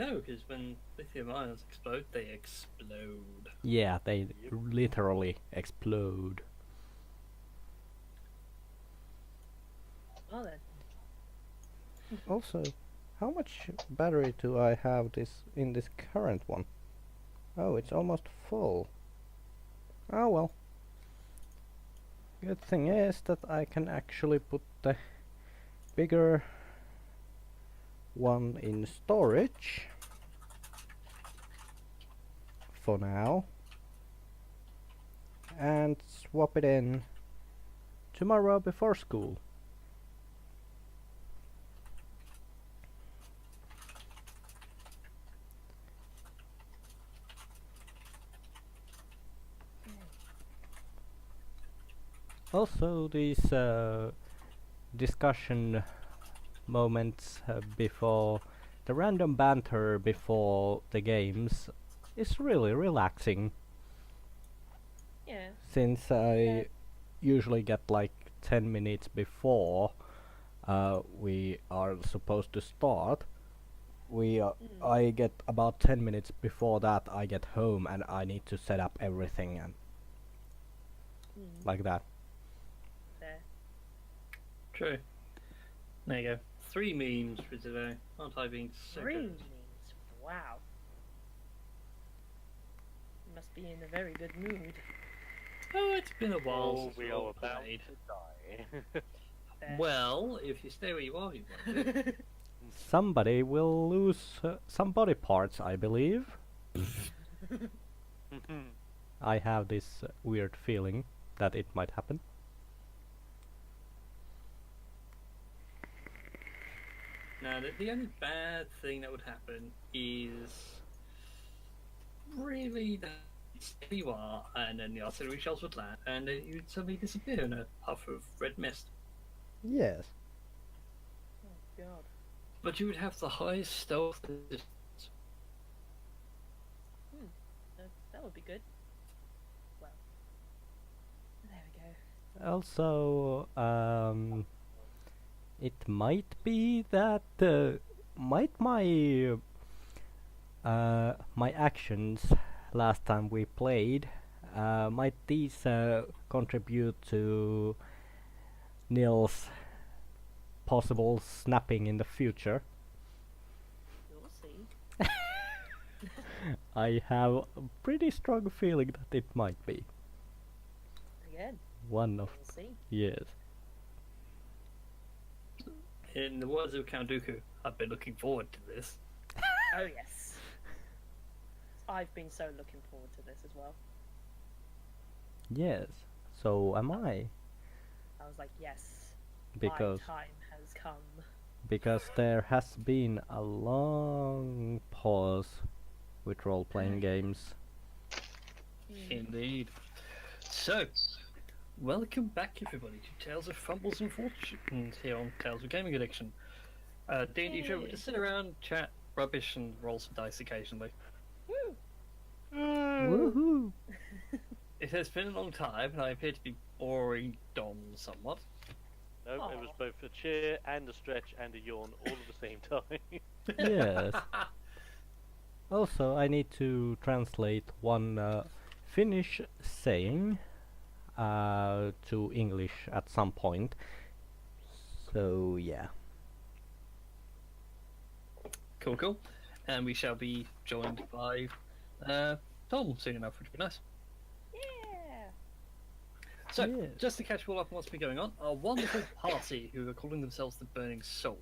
No, because when lithium ions explode, they explode. Yeah, they literally explode. Well then. Also, how much battery do I have in this current one? Oh, it's almost full. Oh well. Good thing is that I can actually put the bigger one in storage for now and swap it in tomorrow before school. Also, these discussion moments before the random banter before the games is really relaxing, Yeah. since I usually get like 10 minutes before we are supposed to start. I get about 10 minutes before that. I get home and I need to set up everything and like that. There. True. There you go. 3 memes for today. Aren't I being so Three good? memes. Wow. You must be in a very good mood. Oh, it's been a while Oh, since we all are about played. to die. There. Well, if you stay where you are, you won't. do. Somebody will lose some body parts, I believe. I have this weird feeling that it might happen. Now, the only bad thing that would happen is really that there you are, and then the artillery shells would land, and then you'd suddenly disappear in a puff of red mist. Yes. Oh god. But you would have the highest stealth. That would be good. Well. There we go. Also, it might be that might my my actions last time we played might these contribute to Nils' possible snapping in the future. You'll see. I have a pretty strong feeling that it might be Again. one of We'll see. yes. In the words of Count Dooku, I've been looking forward to this. Oh yes. I've been so looking forward to this as well. Yes, so am I. I was like, yes, Because my time has come. because there has been a long pause with role-playing games. Indeed. So, welcome back everybody to Tales of Fumbles and Fortunes here on Tales of Gaming Addiction. D&D show, we just sit around, chat, rubbish, and roll some dice occasionally. Woo! Woohoo! It has been a long time, and I appear to be boring Dom somewhat. No, it was Aw. both a cheer and a stretch and a yawn all at the same time. Yes. Also, I need to translate one Finnish saying to English at some point. So yeah. Cool, cool. And we shall be joined by Tom soon enough, which would be nice. Yeah. So, Yes. just to catch you all up on what's been going on, our wonderful party, who are calling themselves the Burning Soul,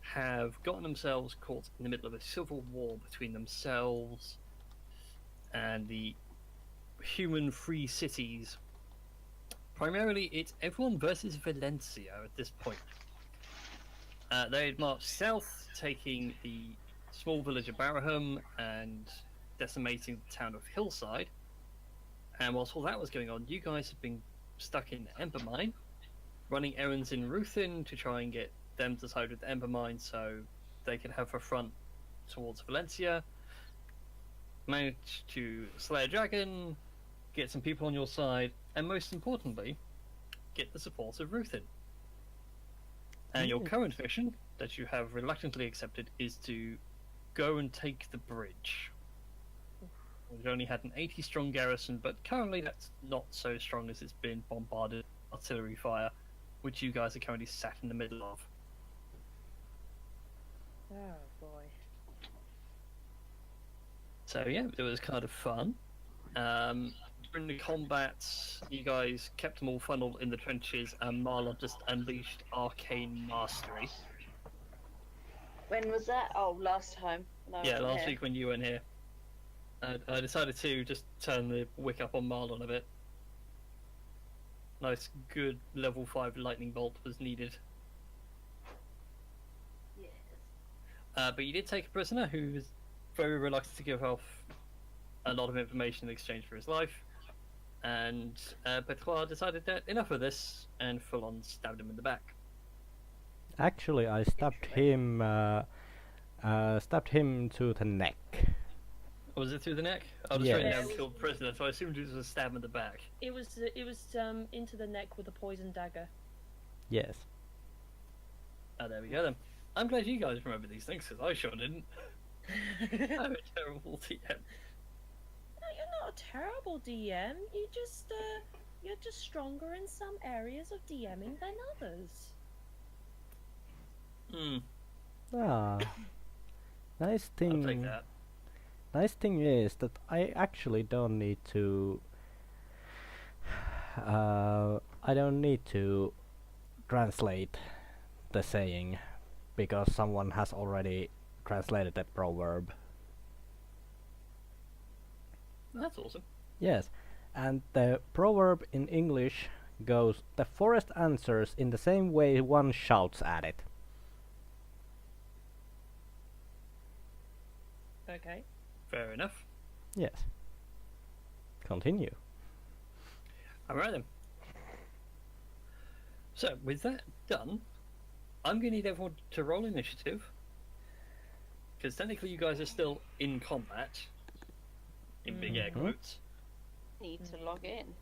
have gotten themselves caught in the middle of a civil war between themselves and the human free cities. Primarily, it's everyone versus Valencia at this point. They had marched south, taking the small village of Baraham and decimating the town of Hillside. And whilst all that was going on, you guys have been stuck in Ember Mine, running errands in Ruthin to try and get them to side with the Ember Mine so they could have a front towards Valencia. Managed to slay a dragon, get some people on your side, and most importantly, get the support of Ruthin. And your current mission, that you have reluctantly accepted, is to go and take the bridge. We've only had an 80 strong garrison, but currently that's not so strong as it's been bombarded artillery fire, which you guys are currently sat in the middle of. Oh boy. So yeah, it was kind of fun. During the combats, you guys kept them all funneled in the trenches, and Marlon just unleashed arcane mastery. When was that? Oh, last time. when I Yeah, wasn't last here. week when you weren't here. I decided to just turn the wick up on Marlon a bit. Nice, good level 5 lightning bolt was needed. Yes. But you did take a prisoner who was very reluctant to give off a lot of information in exchange for his life. And Petrois decided that enough of this and full on stabbed him in the back. Actually, I stabbed him to the neck. Was it through the neck? I was Yeah. written down killed prisoner, so I assumed it was a stab in the back. It was into the neck with a poison dagger. Yes. Oh, there we go then. I'm glad you guys remember these things, because I sure didn't. I'm a terrible TM. No, you're not a terrible DM. You're just stronger in some areas of DMing than others. Hmm, Ah. Nice I'll take thing. that. Nice thing is that I actually don't need to. I don't need to translate the saying because someone has already translated the proverb. That's awesome. Yes, and the proverb in English goes, "The forest answers in the same way one shouts at it." Okay. Fair enough. Yes. Continue. Alright then. So, with that done, I'm going to need everyone to roll initiative. Because technically you guys are still in combat. In big air Mhm. quotes. Need to log in.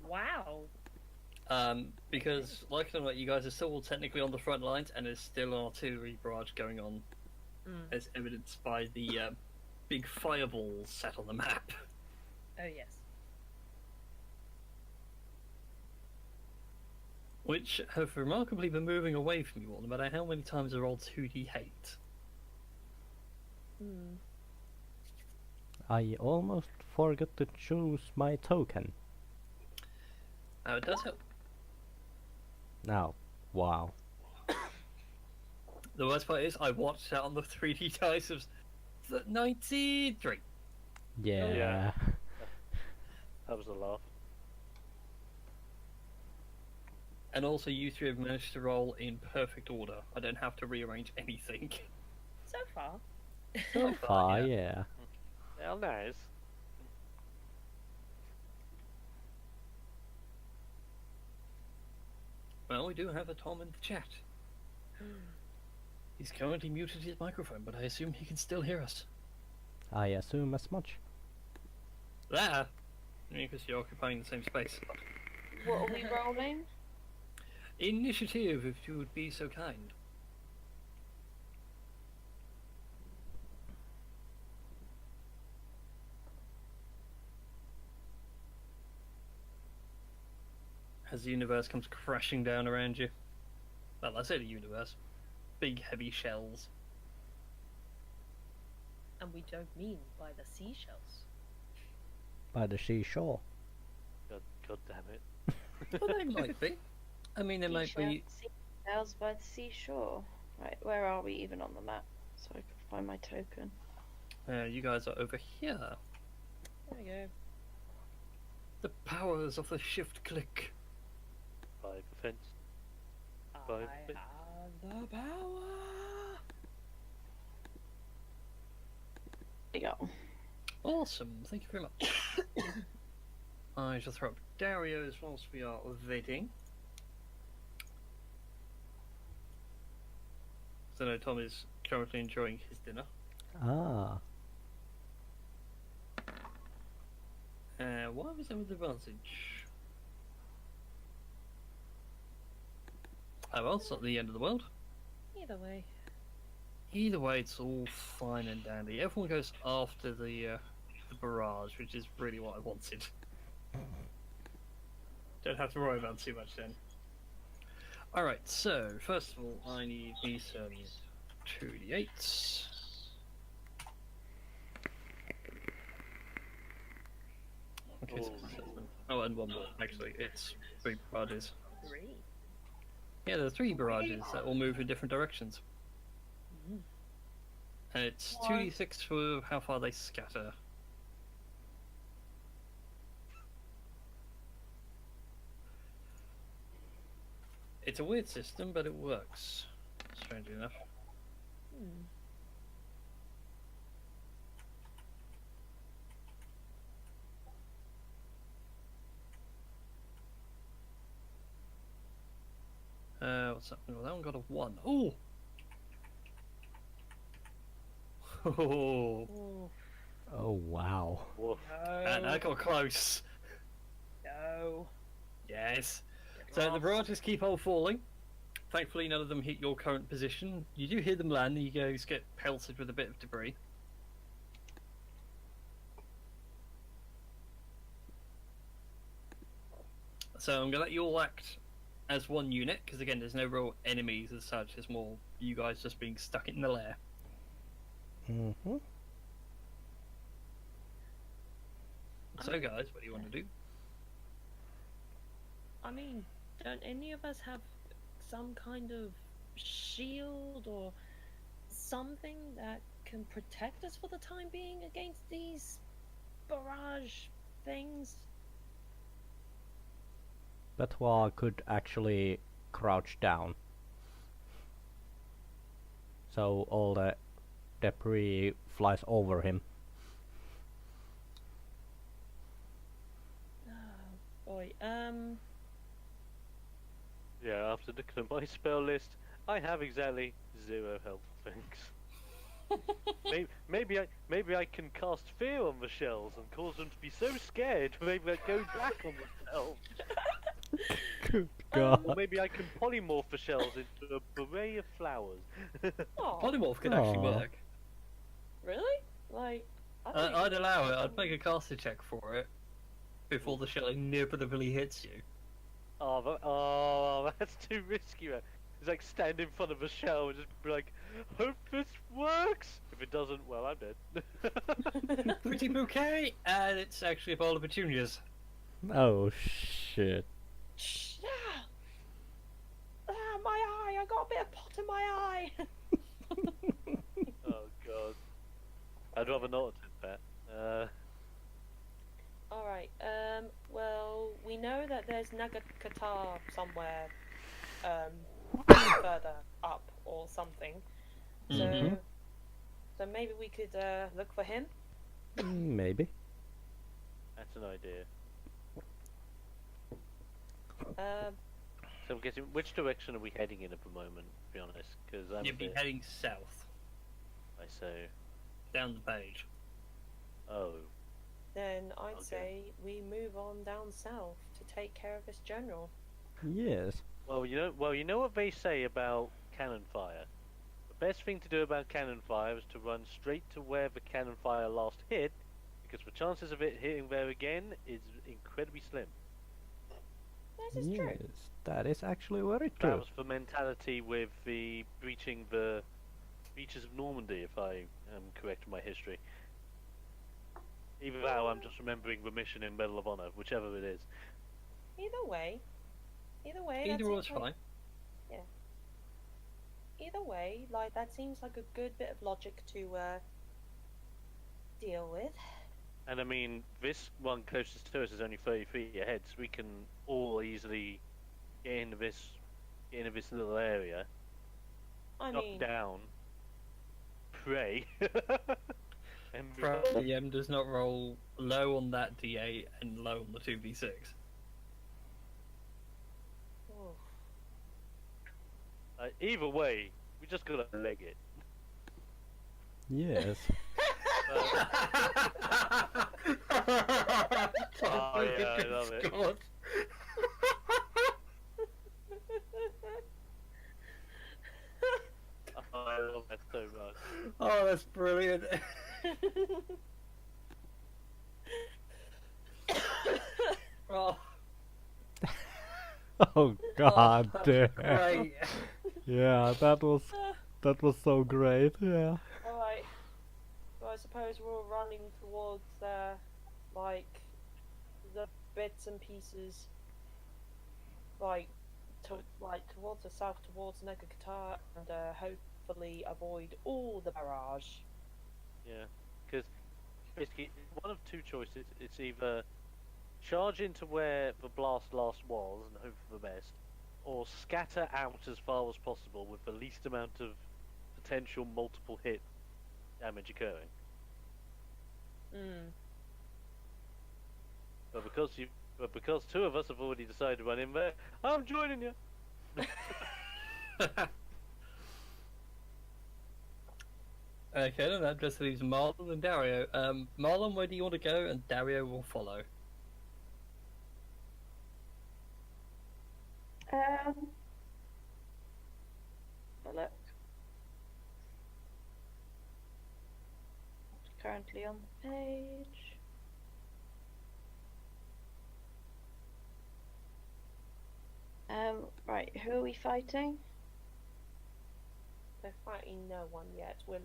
Wow. Because, like it or not, you guys are still technically on the front lines, and there's still an artillery barrage going on, as evidenced by the big fireballs set on the map. Oh yes. Which have remarkably been moving away from you all, no matter how many times I rolled 2d8. Hmm. I almost forgot to choose my token. Now, it does help. Now, wow. The worst part is, I watched out on the 3D dice of 93. Yeah. Yeah. That was a laugh. And also, you three have managed to roll in perfect order. I don't have to rearrange anything. So far. So Far, yeah. Well, nice. Well, we do have a Tom in the chat. He's currently muted his microphone, but I assume he can still hear us. I assume as much. There! Because you're occupying the same space. What are we rolling? Initiative, if you would be so kind. As the universe comes crashing down around you. Well, I say the universe. Big, heavy shells. And we don't mean by the seashells. By the seashore. God damn it. Well, they might be. I mean, there might be. Seashells by the seashore. Right, where are we even on the map? So I can find my token. You guys are over here. There we go. The powers of the shift click. 5 offense. I Five. have the power. There you go. Awesome, thank you very much. I shall throw up Dario's whilst we are waiting. So no, Tom is currently enjoying his dinner. Ah. Why was there with advantage? Oh well, it's not the end of the world. Either way. Either way, it's all fine and dandy. Everyone goes after the barrage, which is really what I wanted. Don't have to worry about too much then. Alright, so first of all, I need me some 2d8s. Okay, so oh, and one more. Actually, it's 3 barrages. 3. Yeah, there are 3 barrages that will move in different directions. And it's 2d6 for how far they scatter. It's a weird system, but it works. Strangely enough. Hmm. What's that? Well, that one got a 1. Ooh! Oh, Oh, Oh wow. Woof. and I got close. no. Yes. So the barrages keep on falling. Thankfully, none of them hit your current position. You do hear them land, and you guys get pelted with a bit of debris. So I'm gonna let you all act as one unit, because again, there's no real enemies as such. It's more you guys just being stuck in the lair. Mm-hmm. So, guys, what do you want to do? I mean, don't any of us have some kind of shield or something that can protect us for the time being against these barrage things? Betoit could actually crouch down. So all the debris flies over him. Oh boy. Yeah, after looking at my spell list, I have exactly 0 health. Thanks. maybe I can cast fear on the shells and cause them to be so scared. Maybe they go back on themselves. Good God. Or maybe I can polymorph the shells into a beret of flowers. Oh, Polymorph could actually Aw. work. really? Like, I don't I'd even- allow it. I'd make a caster check for it before the shell inevitably hits you. Oh, that's too risky, man. It's like stand in front of a shell and just be like, hope this works. If it doesn't, well, I'm dead. Pretty bouquet, and it's actually a bowl of petunias. Oh shit. Ah! Ah, my eye! I got a bit of pot in my eye. Oh god. I'd rather not attempt that. All right. Well, we know that there's Nagakata somewhere, further up or something. So, Mhm. so maybe we could look for him. Maybe. That's an idea. Um, So I'm guessing, which direction are we heading in at the moment, to be honest? Because I'm You'd be heading south, I say, down the page. oh, then I'd Okay. say we move on down south to take care of this general. Yes. well, you know what they say about cannon fire. The best thing to do about cannon fire is to run straight to where the cannon fire last hit, because the chances of it hitting there again is incredibly slim. This is true. Yes. That is actually very That true. was the mentality with the breaching the beaches of Normandy, if I am correct in my history. Either that or I'm just remembering the mission in Medal of Honor, whichever it is. Either way, that Either or is seems like- fine. Either way, like that seems like a good bit of logic to deal with. And I mean, this one closest to us is only 30 feet ahead, so we can all easily get into this little area, I knock mean, down, pray, and be The M does not roll low on that D8 and low on the 2v6. oh, either way, we just gotta leg it. Yes. Oh, yeah, I love it. God. Oh, I love that so much. Oh, that's brilliant. Oh, Oh god that's damn. great. Yeah, that was so great. Yeah. Alright. So I suppose we're all running towards like the bits and pieces like towards the south towards Negakatar and hopefully avoid all the barrage. Yeah, because basically one of two choices. It's either charge into where the blast last was and hope for the best, or scatter out as far as possible with the least amount of potential multiple hit damage occurring. Hmm. But because two of us have already decided to run in there, I'm joining you. Okay, then that just leaves Marlon and Dario. Marlon, where do you want to go? And Dario will follow. Have a look. Currently on the page. Right, who are we fighting? We're fighting no one yet. We're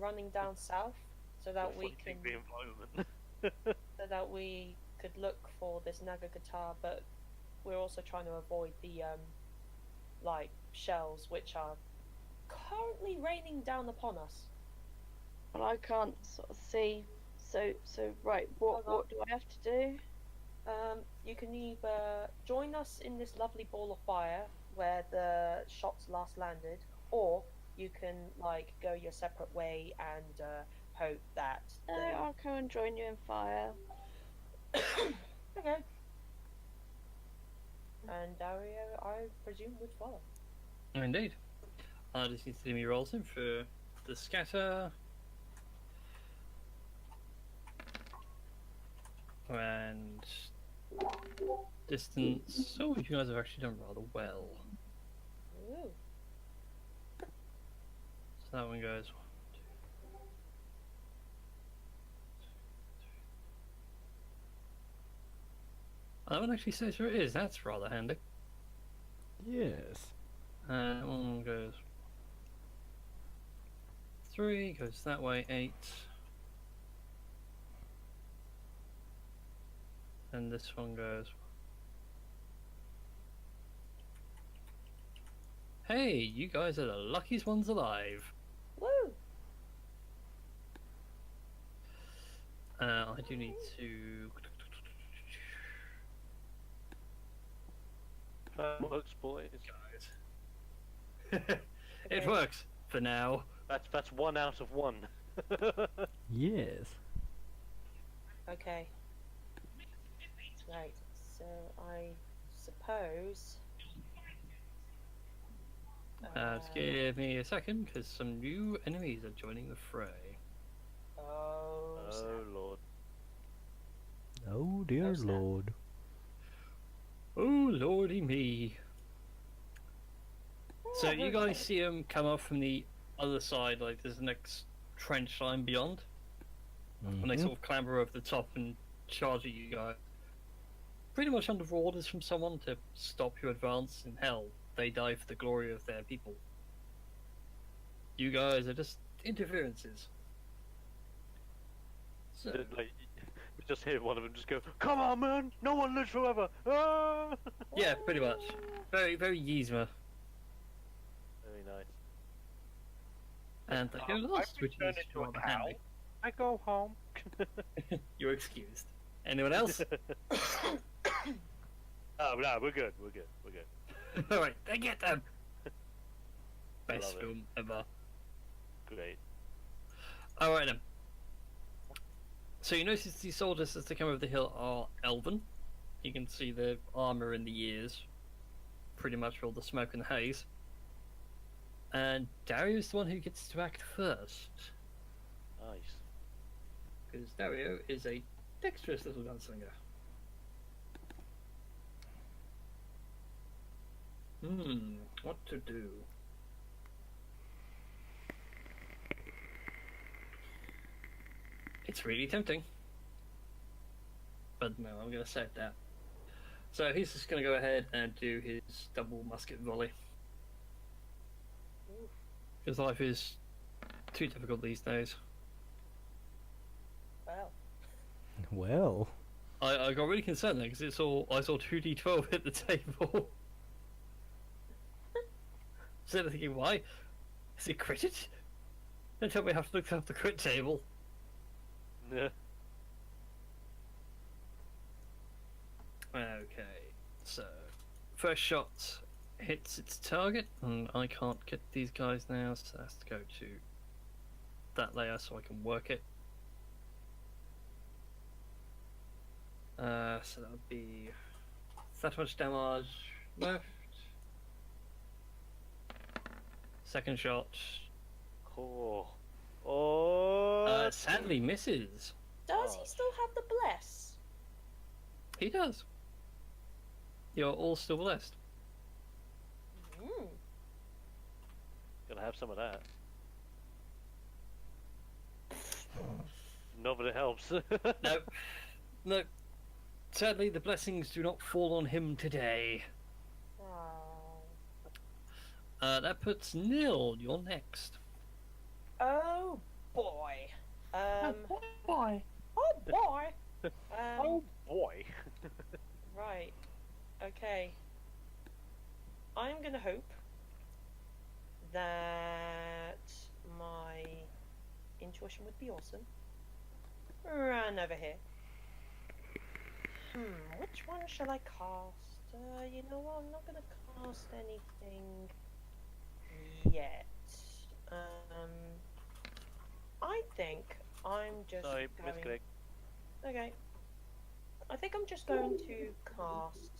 running down south so that we can Fighting the environment. so that we could look for this Naga guitar, but we're also trying to avoid the like shells which are currently raining down upon us. Well, I can't sort of see. So right, Hold on. what do I have to do? You can either join us in this lovely ball of fire where the shots last landed, or you can like go your separate way and hope that. No, I'll come and join you in fire. Okay. And Dario, I presume, would follow. Indeed. I just need to do me rolls in for the scatter. And distance. Oh, you guys have actually done rather well. Ooh. So that one goes 1, 2. That one actually says where it is. That's rather handy. Yes. One goes 3, goes that way 8. And this one goes. Hey, you guys are the luckiest ones alive. Woo! I do need to. Works, boys. Guys. It works for now. That's 1 out of 1. Yes. Okay. Right. So I suppose. Just give me a second, because some new enemies are joining the fray. Oh. Oh lord. Oh dear Oh, snap. lord. Oh lordy me! So you guys see them come up from the other side, like there's the next trench line beyond, and they Mhm. sort of clamber over the top and charge at you guys. Pretty much under orders from someone to stop your advance, and hell, they die for the glory of their people. You guys are just interferences. So, Like, we just hear one of them just go, "Come on, man! No one lives forever!" Ah! yeah, pretty much. Very, very Yzma. Very nice. And they go lost, which is rather handy. I go home. You're excused. Anyone else? Oh no, we're good. We're good. We're good. Alright, they get them! Best Love it. film ever. Great. Alright then. So you notice these soldiers as they come over the hill are elven. You can see the armour in the ears. Pretty much all the smoke and the haze. And Dario's the one who gets to act first. Nice. Because Dario is a dexterous little gunslinger. What to do? It's really tempting. But no, I'm going to save that. So he's just going to go ahead and do his double musket volley. Because life is too difficult these days. Well, Well, I got really concerned there because I saw 2d12 hit the table. So I'm thinking, why? Is it critted? Don't tell me I have to look up the crit table. Yeah. Okay, so first shot hits its target, and I can't get these guys now, so it has to go to that layer so I can work it. So that would be that much damage left. Second shot, Oh. Oh. sadly misses. does he still have the bless? He does. You're all still blessed. Mm. Gonna have some of that. Not that it helps. No, no. Sadly, the blessings do not fall on him today. Oh. That puts Nil. You're next. Oh boy. Why? Oh boy. Oh boy. Right. Okay. I'm gonna hope that my intuition would be awesome. Run over here. Which one shall I cast? You know what? I'm not gonna cast anything yet. I think I'm just Sorry, going. misclick. Okay. I think I'm just going to cast.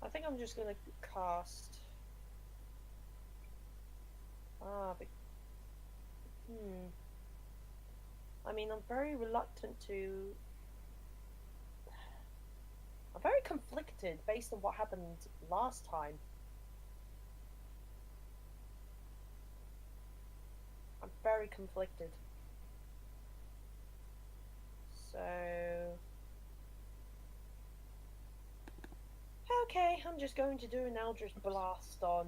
I think I'm just gonna cast. I mean, I'm very reluctant to. I'm very conflicted based on what happened last time. I'm very conflicted. So. Okay, I'm just going to do an Eldritch Blast on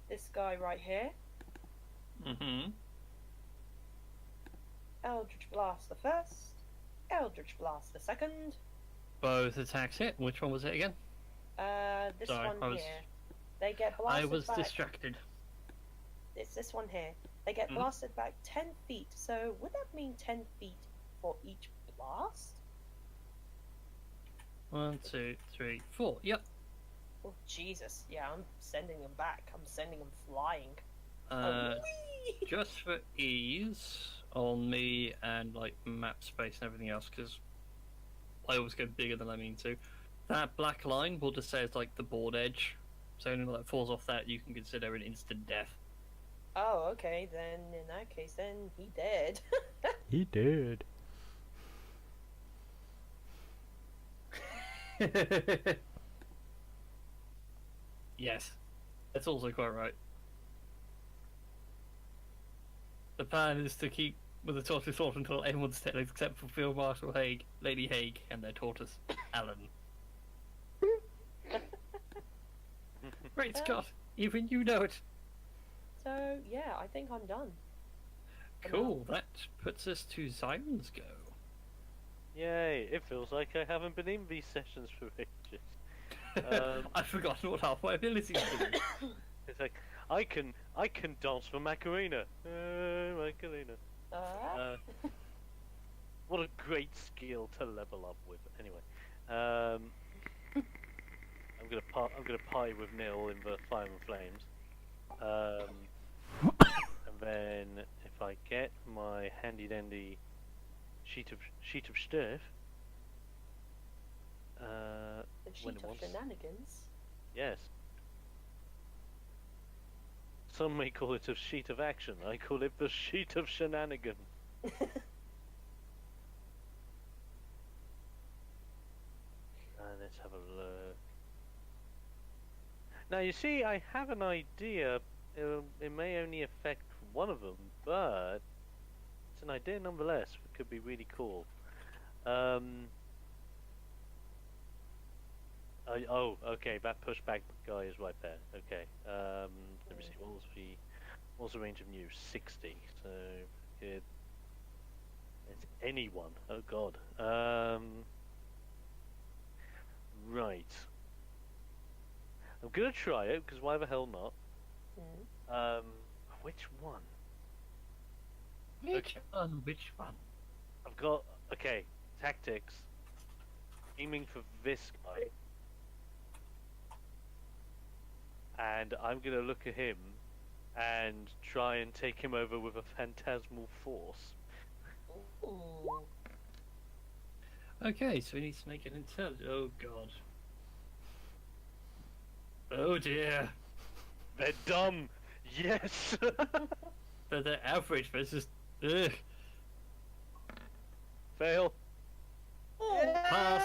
this guy right here. Mm-hmm. Eldritch Blast the first. Eldritch Blast the second. Both attacks hit. Which one was it again? This Sorry, one I was- here. They get I blasted was back. distracted. It's this one here. They get Mhm. blasted back 10 feet. So would that mean 10 feet for each blast? 1, 2, 3, 4. Yep. Oh Jesus! Yeah, I'm sending them back. I'm sending them flying. Uh, Whee! just for ease on me and like map space and everything else, because I always go bigger than I mean to. That black line will just say it's like the board edge. So anything that falls off that, you can consider an instant death. Oh, okay. Then in that case, then he dead. he did. Yes, that's also quite right. The plan is to keep with the tortoise thought until everyone's dead except for Field Marshal Haig, Lady Haig, and their tortoise, Alan. Great Scott, even you know it. So yeah, I think I'm done. Cool, that puts us to Siren's go. Yay! It feels like I haven't been in these sessions for ages. I've forgotten what half my abilities do. It's like I can dance for Macarena. Macarena. What a great skill to level up with. Anyway, I'm gonna party with Neil in the Fire and Flames. And then if I get my handy dandy sheet of stuff, The when sheet it of wants- shenanigans. yes. Some may call it a sheet of action. I call it the sheet of shenanigans. Let's have a look. Now you see, I have an idea. It may only affect one of them, but it's an idea nonetheless. It could be really cool. Oh, okay. That pushback guy is right there. Okay. Let me see. What was the range of news? 60. So it's anyone. Oh God. Right. I'm gonna try it because why the hell not? Which one? Which one? Which one? I've got tactics. Aiming for this guy, and I'm gonna look at him and try and take him over with a phantasmal force. Ooh. Okay, so we need to make an intelligence. Oh god. Oh dear. They're dumb. Yes. But they're average, but it's just. Ugh. Fail. Pass.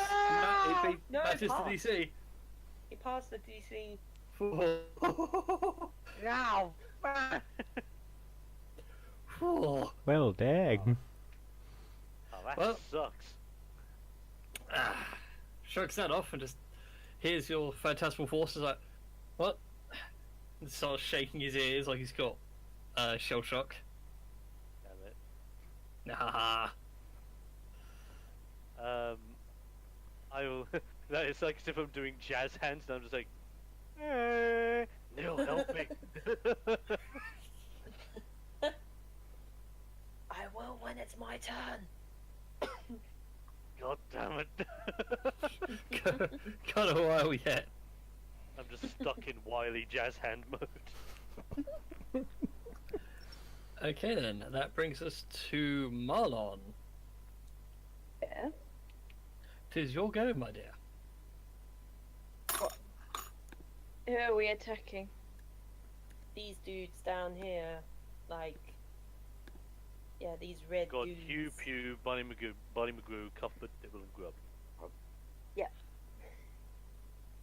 No, Matches to pass. DC. He passed the DC. Ow. Oh, Well, dang. Oh, that Well- sucks. shrugs that off and just. Here's your phantasmal force. Is like, what? And starts shaking his ears like he's got shell shock. Damn it. Nah. I will. That is like as if I'm doing jazz hands, and I'm just like, Neil, help me. I will when it's my turn. God damn it. Got a while yet. I'm just stuck in wily jazz hand mode. Okay then, that brings us to Marlon. Yeah. Tis your go, my dear. Who are we attacking? These dudes down here, like, yeah, these red Got dudes. Pew Pew, Bonnie McGrew, Cuthbert, Dibble and Grub.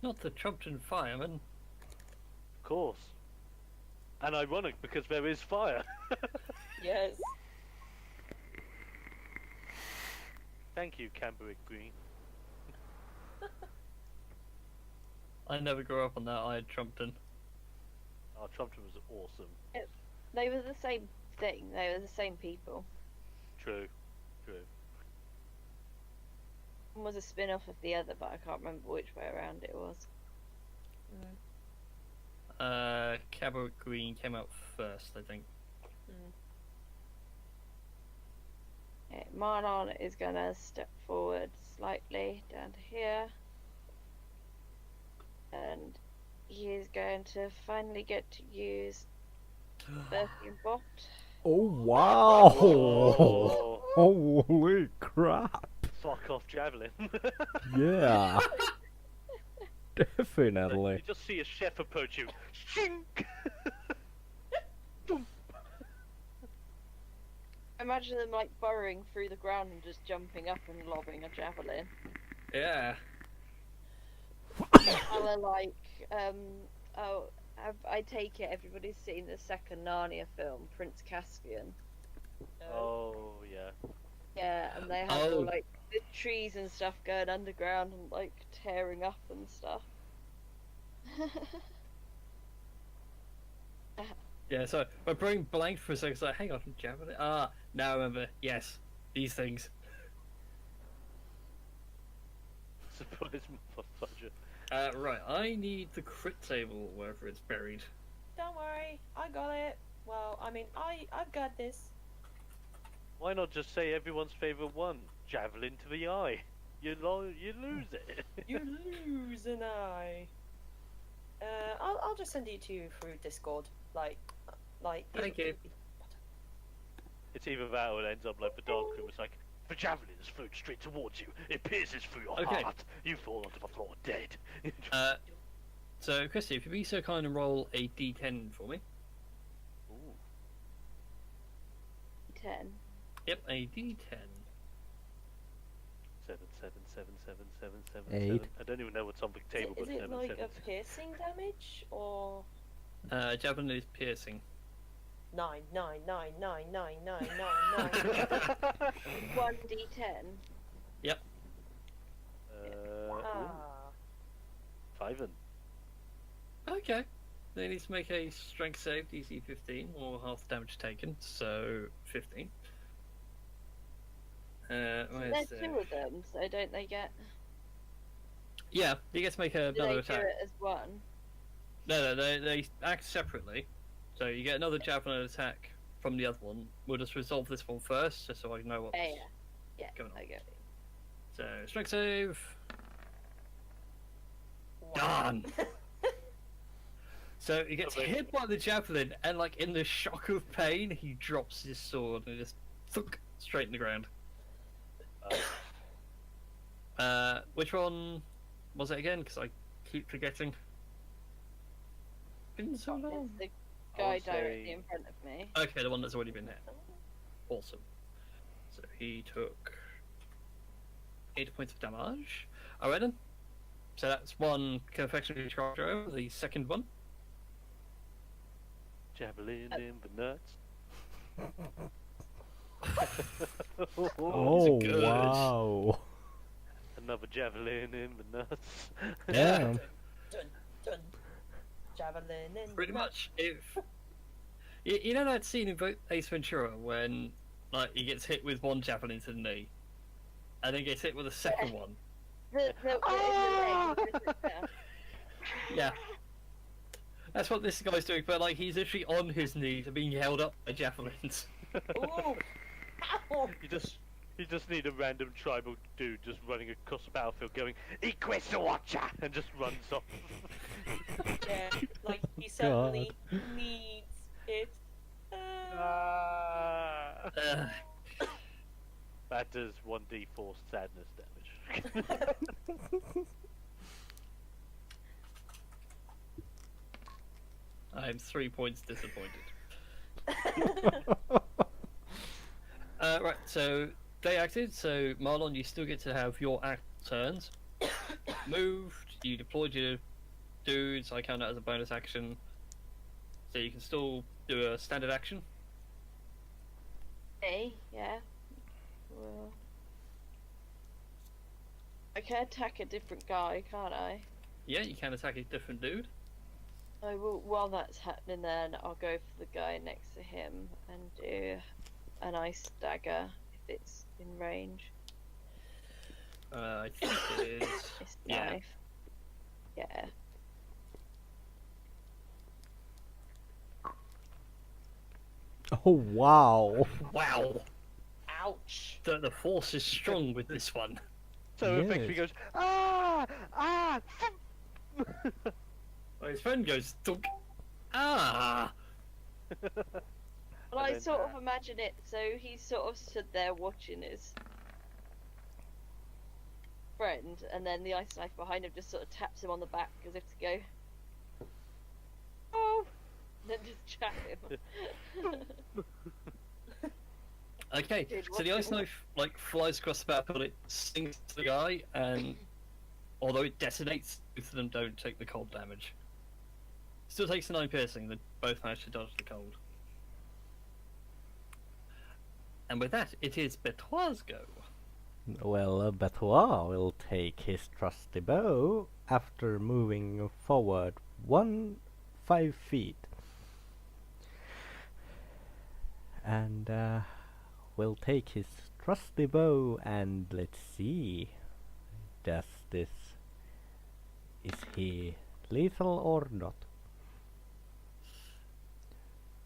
Not the Trumpton fireman. Of course. And ironic because there is fire. Yes. Thank you, Camberwick Green. I never grew up on that. I had Trumpton. Oh, Trumpton was awesome. They were the same thing. They were the same people. True. One was a spin-off of the other, but I can't remember which way around it was. Cabot Green came out first, I think. Okay, Marlon is gonna step forward slightly down to here. And he is going to finally get to use Birkin Bot. Oh, wow. Oh, Holy crap. fuck off, Javelin. Yeah. You Definitely. just see a chef approach you. Shink! Imagine them like burrowing through the ground and just jumping up and lobbing a javelin. Yeah. Or like, I take it everybody's seen the second Narnia film, Prince Caspian. Oh, yeah. Yeah, and they have all like the trees and stuff going underground and like tearing up and stuff. Yeah, so my brain blanked for a second. It's like, hang on, Javelin. Now I remember. Yes, these things. Surprise motherfucker. Right, I need the crit table wherever it's buried. Don't worry, I got it. Well, I mean, I've got this. Why not just say everyone's favourite one? Javelin to the eye. You lose it. You lose an eye. I'll just send it to you through Discord. Like. Thank you. It's either that or it ends up like the dark room. It's like, the javelin is thrown straight towards you. It pierces through your Okay. heart. You fall onto the floor dead. So, Christy, if you'd be so kind and roll a d10 for me. Ooh. 10. Yep, a d10. seven. Eight. I don't even know what's on the table, Is but it seven, like seven. a piercing damage or Javelin is piercing. 9, 9, 9, 9, 9, 9, 9, 9? 1d10. Yep. Ah. 5. Okay. They need to make a strength save, DC 15, or half the damage taken, so 15. There's Where's 2 of them, so don't they get... Yeah, you get to make Do another they attack. do it as one? No, they act separately. So you get another javelin attack from the other one. We'll just resolve this one first, just so I know what's Yeah, going on. I get it. So, strength save. Done! So he gets hit by the javelin, and like in the shock of pain, he drops his sword and just thunk straight in the ground. Which one was it again? Because I keep forgetting. Been so long. It's the I guy would say- directly in front of me. Okay, the one that's already been hit. Awesome. So he took 8 points of damage. Alright then. So that's one confectionery charger over. The second one. Javelin in the nuts. Oh, good. wow. Another javelin in the nuts. Damn. Dun, dun. Javelin in Pretty the much. If you know that scene in Ace Ventura when like he gets hit with one javelin to the knee, and then gets hit with a second one. The in the leg, isn't it? Yeah. That's what this guy's doing, but like he's literally on his knees and being held up by javelins. Ooh. Ow. You just need a random tribal dude just running across the battlefield going, Equus Watcher! And just runs off. Yeah, like he certainly needs it. That does 1d4 sadness damage. I'm 3 points disappointed. Right, so they acted, so Marlon, you still get to have your act turns. Moved, you deployed your dudes, I count that as a bonus action. So you can still do a standard action. Me, yeah. Well, I can attack a different guy, can't I? Yeah, you can attack a different dude. I will, while that's happening then, I'll go for the guy next to him and do an ice dagger if it's in range. I think it is. It's Yeah. knife. Yeah. Oh, wow. Wow! Ouch. The force is strong with this one. So Yes. effectively goes, ah! Well, his friend goes, thunk. Ah! Well, I then, sort of imagine it, so he sort of stood there watching his friend, and then the ice knife behind him just sort of taps him on the back as if to go, oh! And then just chat him. Okay, Dude, so the what's ice it- knife like flies across the battlefield, it stings to the guy, and although it detonates, both of them don't take the cold damage. Still takes the 9 piercing, they both manage to dodge the cold. And with that, it is Betoit's go. Well, Betoit will take his trusty bow after moving forward 5 feet. And will take his trusty bow and let's see. Is he lethal or not?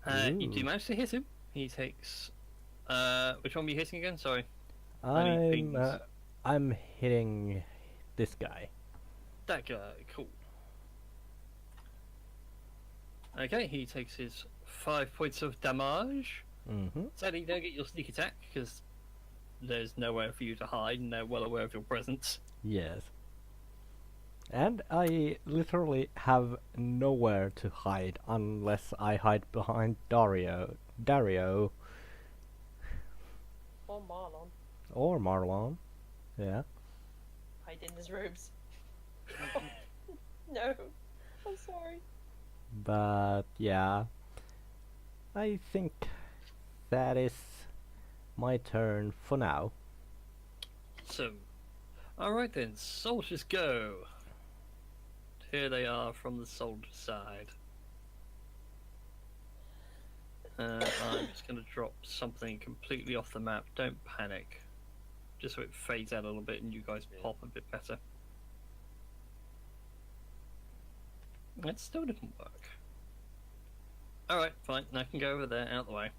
You do Ooh. manage to hit him. He takes. Which one were you hitting again? Sorry. Any things? I'm hitting this guy. That guy, cool. Okay, he takes his 5 points of damage. Mm-hmm. Sadly, you don't get your sneak attack because there's nowhere for you to hide, and they're well aware of your presence. Yes. And I literally have nowhere to hide unless I hide behind Dario Or Marlon. or Marlon. Yeah. hide in his robes. No, I'm sorry. But yeah, I think that is my turn for now. So, alright then, soldiers go. Here they are from the soldier side. I'm just going to drop something completely off the map. Don't panic. Just so it fades out a little bit and you guys pop a bit better. That still didn't work. Alright, fine. Now I can go over there, out the way.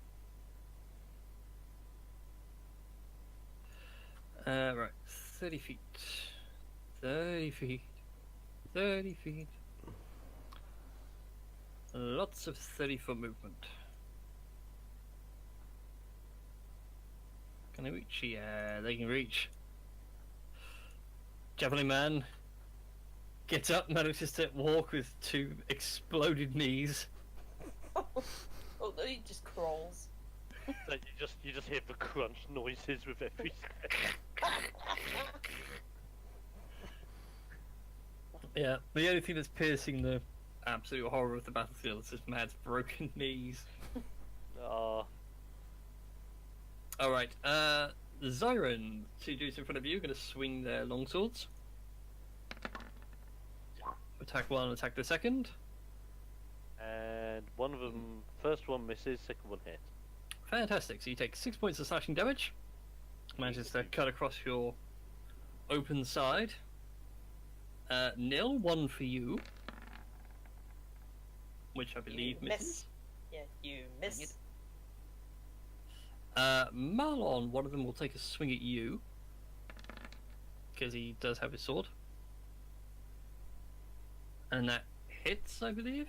Right. 30 feet. 30 feet. 30 feet. Lots of 30-foot movement. Can they reach? Yeah, they can reach. Javelin man gets up, manages to walk with 2 exploded knees. Oh, he just crawls. So you just hear the crunch noises with every Yeah, the only thing that's piercing the absolute horror of the battlefield is this man's broken knees. Alright, Zyron, 2 dudes in front of you, going to swing their longswords. Attack one, attack the second. and one of them, first one misses, second one hits. Fantastic, so you take 6 points of slashing damage. Manages to cut across your open side. Nil, 1 for you. Which I believe You misses. miss. Yeah, you miss. Marlon, one of them will take a swing at you. Because he does have his sword. And that hits, I believe.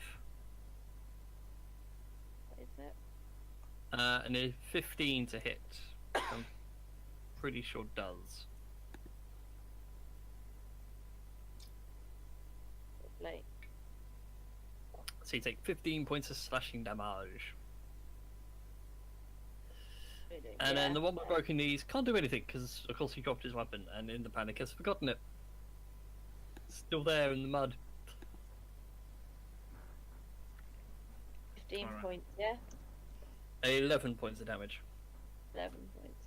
What is it? And a 15 to hit. I'm pretty sure does. Like, So you take 15 points of slashing damage. really? And then Yeah. the one with broken knees can't do anything because, of course, he dropped his weapon and in the panic has forgotten it. Still there in the mud. 15 Alright. points, yeah? 11 points of damage. 11 points,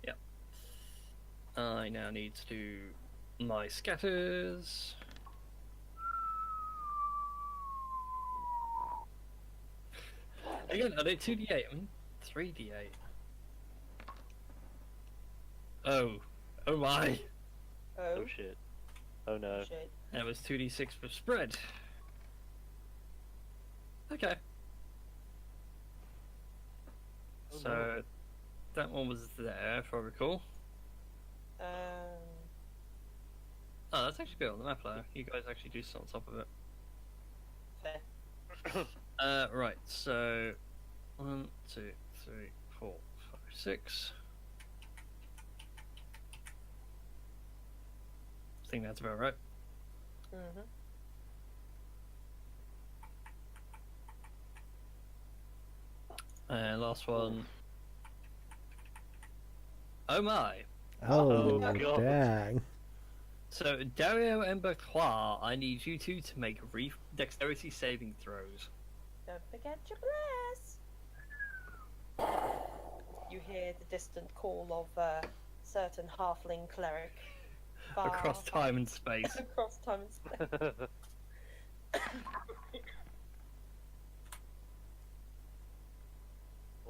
okay. I now need to do my scatters. Again, are they 2d8? 3d8. Oh. Oh my. Oh, Oh shit. Oh no. shit. That was 2d6 for spread. Okay. Oh, So, no. that one was there, if I recall. Um, Oh, that's actually good on the map there. You guys actually do sit on top of it. fair. Right, so 1, 2, 3, 4, 5, 6. I think that's about right. Mm-hmm. And last one. Oh my! Oh, God. dang. So Dario and Bertois, I need you two to make dexterity saving throws. Don't forget your bless. You hear the distant call of a certain halfling cleric. Far, Across time and space. across time and space.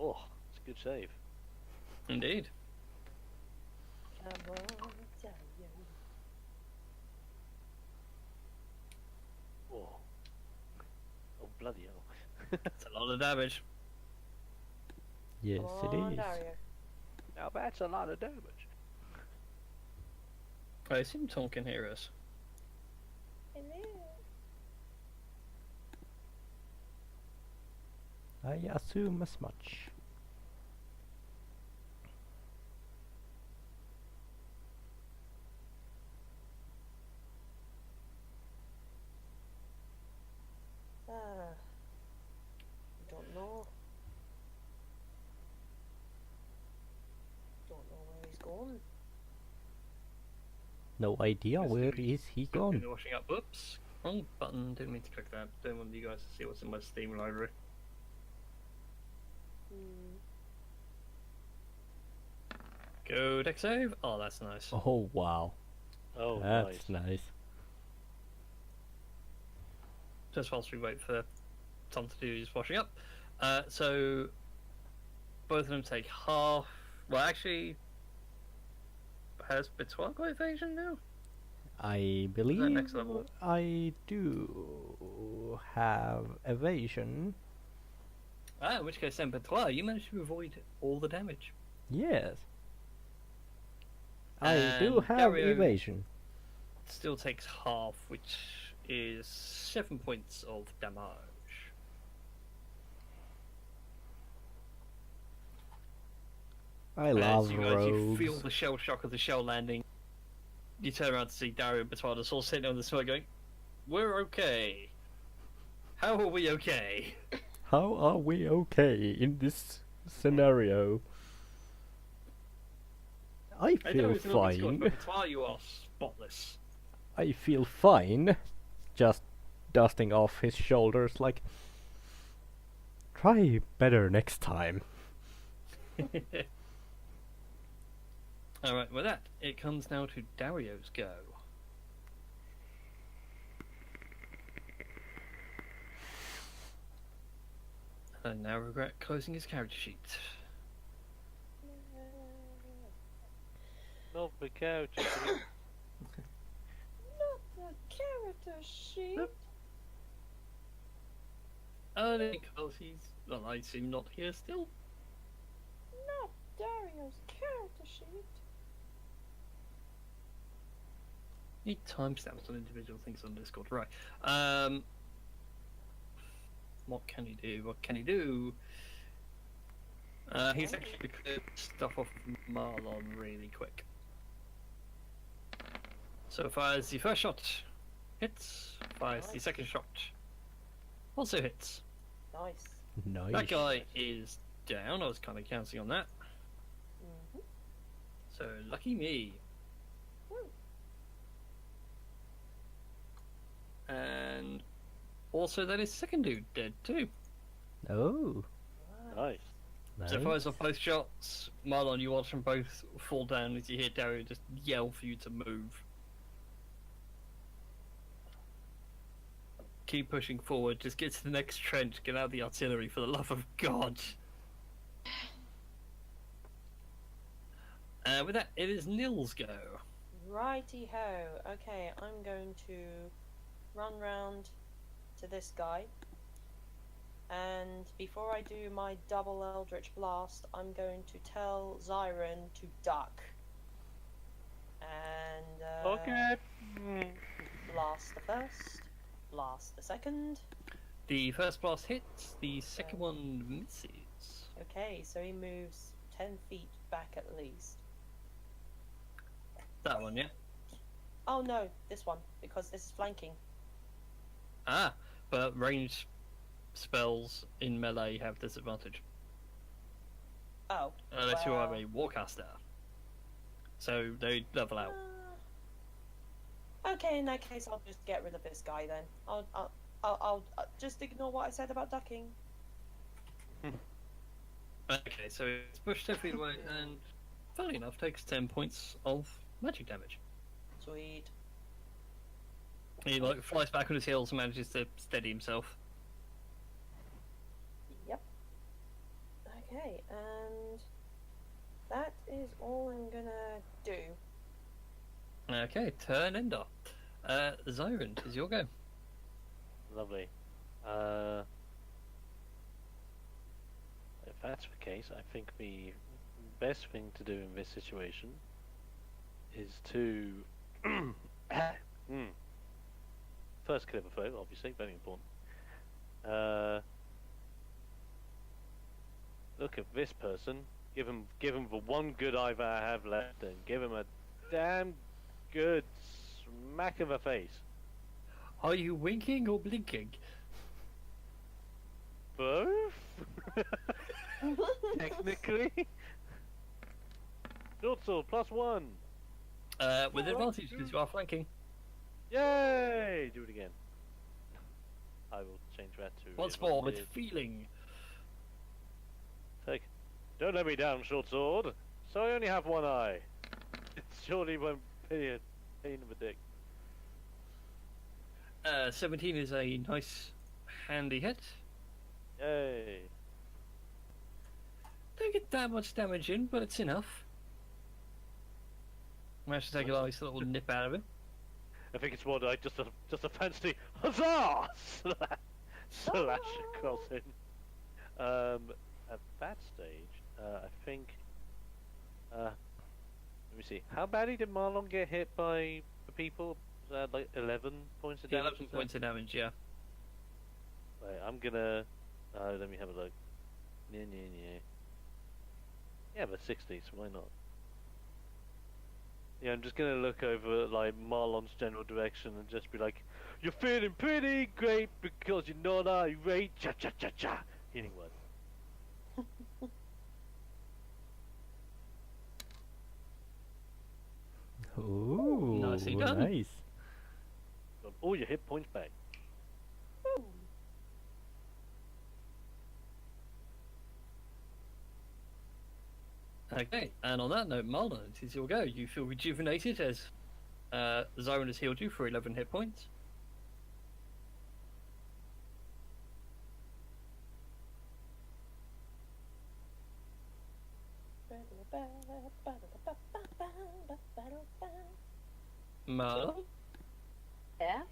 Oh, it's a good save. Indeed. Come on, Dario. Oh. Oh bloody hell. That's a lot of damage. Yes, Come on, it is. Dario. Now that's a lot of damage. I assume Tom can hear us. Hello. I assume as much. Don't know. Don't know where he's gone. No idea Yes, where we- is he Still doing gone. the washing up. Whoops. Wrong button. Didn't mean to click that. Don't want you guys to see what's in my Steam library. Go deck save. Oh, that's nice. Oh wow, Oh, that's nice. nice. Just whilst we wait for Tom to do his washing up. So both of them take half. Well, actually, has Betois got evasion now? I believe next level? I do have evasion. In which case, then Betois, you managed to avoid all the damage. Yes. I do And have Dario- evasion. Still takes half, which is 7 points of damage. I As love you guys, you rogues. feel the shell shock of the shell landing. You turn around to see Dario and Betois all sitting on the smoke going, "We're okay. How are we okay?" How are we okay in this scenario? I I feel know it's a little bit Scottish, fine. but Betois, you are spotless. I feel fine. Just dusting off his shoulders like, try better next time. Alright, with that, it comes now to Dario's go. I now regret closing his character sheet. Not the character. Not the character sheet. Only because he's, well, I assume not here still. Not Dario's character sheet. Need timestamps on individual things on Discord, right? What can he do? What can he do? He's actually cleared stuff off Marlon really quick. So fires the first shot, hits. Fires the Nice. second shot, also hits. Nice. Nice. That guy is down. I was kind of counting on that. Mhm. So lucky me. Woo. And also that is second dude dead too. Oh, Nice. nice. So fires off both shots. Marlon, you watch them both fall down as you hear Dario just yell for you to move. Keep pushing forward. Just get to the next trench. Get out of the artillery, for the love of God. With that, it is Nils' go. Righty ho. Okay, I'm going to run round to this guy. And before I do my double Eldritch Blast, I'm going to tell Zyron to duck. And Okay. blast the first, blast the second. The first blast hits. The second one misses. Okay, so he moves 10 feet back at least. That one, yeah. Oh no, this one, because this is flanking. Ah, but ranged spells in melee have disadvantage. Oh. Unless you are well, a warcaster. So they level out. Okay, in that case, I'll just get rid of this guy then. I'll just ignore what I said about ducking. Okay, so it's pushed 10 feet away and, funnily enough, takes 10 points of magic damage. Sweet. He like flies back on his heels and manages to steady himself. Yep. Okay, and that is all I'm gonna do. Okay, turn Ender. Zyron, is your go. Lovely. If that's the case, I think the best thing to do in this situation is to first clear the throat, obviously, very important. Look at this person. Give him the one good eye that I have left, and give him a damn good smack in the face. Are you winking or blinking? Both? Technically. Short sword, +1. With advantage because you are flanking. Yay! Do it again. I will change that to Once more with advantage. feeling. Take. Don't let me down, short sword. So I only have one eye. It surely won't be a pain in the dick. 17 is a nice, handy hit. Yay! Don't get that much damage in, but it's enough. Managed to take a nice little nip out of it. I think it's more like just a fancy huzzah slash across him. At that stage, I think. Let me see. How badly did Marlon get hit by the people? Was that like 11 points of Yeah, damage? 11 points of damage, yeah. Right, I'm gonna. Let me have a look. Yeah. Yeah, but 60, so why not? Yeah, I'm just gonna look over like Marlon's general direction and just be like, "You're feeling pretty great because you're not irate." Cha cha cha cha. Healing word. Ooh, Nicely done. nice. Got all your hit points back. Okay, and on that note, Marlon, it is your go. You feel rejuvenated as Zyron has healed you for 11 hit points. Marlon? Yeah.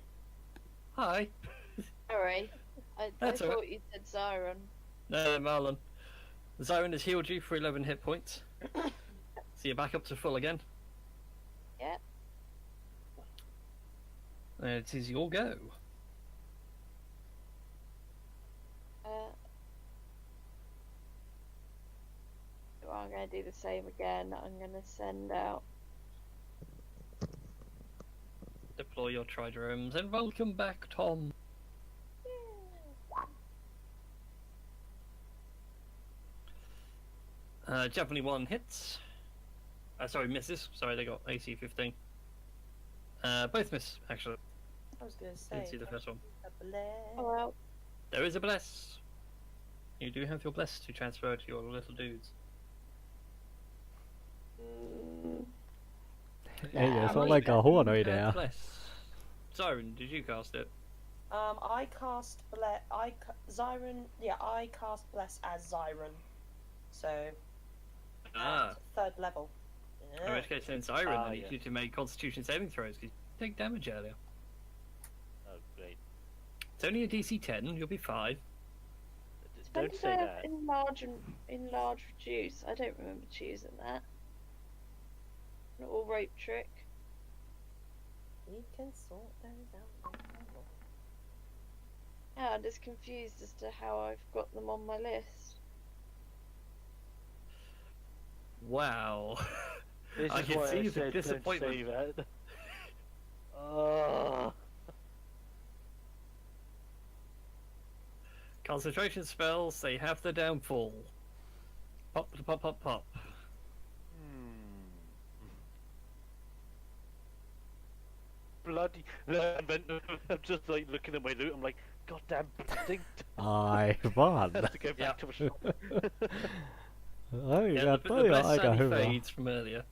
Hi. Sorry. I That's all right. thought you said Zyron. No, Marlon. Zyron has healed you for 11 hit points. So you're back up to full again. Yep. And it is your go. Well, I'm going to do the same again. I'm going to send out. Deploy your tridromes and welcome back, Tom. Javelin 1 hits. Sorry, misses. Sorry, they got AC 15. Both miss, actually. I was going to say. Didn't see the first one. Oh, well. There is a bless. You do have your bless to transfer to your little dudes. Ei Nah, se ole I'm ollenkaan huono idea. Bless. Siren, did you cast it? I cast Zyron. Yeah, I cast Bless as Zyron. So at third level. In which case, then Siren, I need yeah. you to make Constitution saving throws because you take damage earlier. Oh, great. It's only a DC 10. You'll be fine. Don't Depends say if I that. have enlarge, reduce. I don't remember choosing that. Not all rope trick. We can sort those out later. Yeah, I'm just confused as to how I've got them on my list. Wow. This I is can why see I the said disappointment. don't say that. Oh. Concentration spells, they have the downfall. Pop, pop, pop, pop. Bloody. I'm just like looking at my loot. I'm like, goddamn thing. Aivan. I have to go back to the shop. Ai, Yeah, ja the toi on bless aika sadly hyvä. fades from earlier.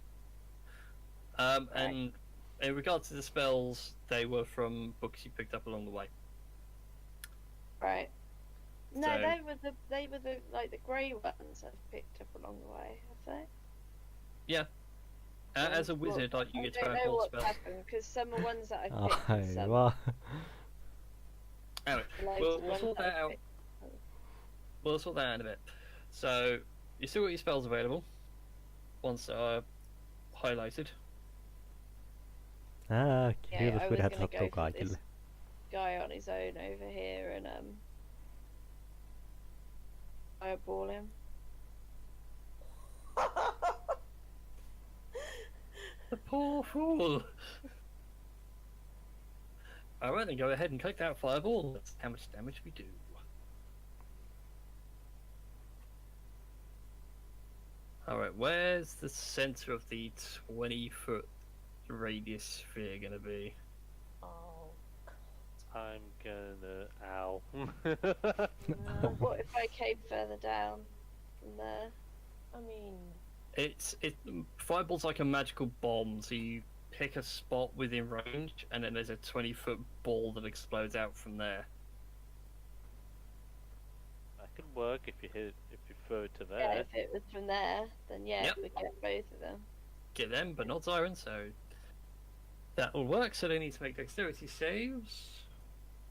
And in regards to the spells, they were from books you picked up along the way. Right. No, So- they were the like the grey ones I've picked up along the way, have they? As a Well, wizard, like you I get to don't grab know all what's spells. happened because some are ones that I've picked and some Aivan. Anyway, loads we'll of ones sort that I've out. picked. We'll sort that out in a bit. So you still got your spells available once highlighted. Ah, Yeah, kiitos I for was heads gonna up go to for kaikille. this guy on his own over here and fireball him. The poor fool. Alright, then go ahead and click that fireball. That's how much damage we do. Alright, where's the center of the 20-foot radius sphere gonna be? Oh. I'm gonna. Ow. What if I came further down from there? I mean, Fireball's like a magical bomb, so you pick a spot within range, and then there's a 20-foot ball that explodes out from there. That could work if you throw it to Yeah, there. if it was from there, then yeah, Yep. we get both of them. Get them, but not Siren, so that'll work. So they need to make dexterity saves.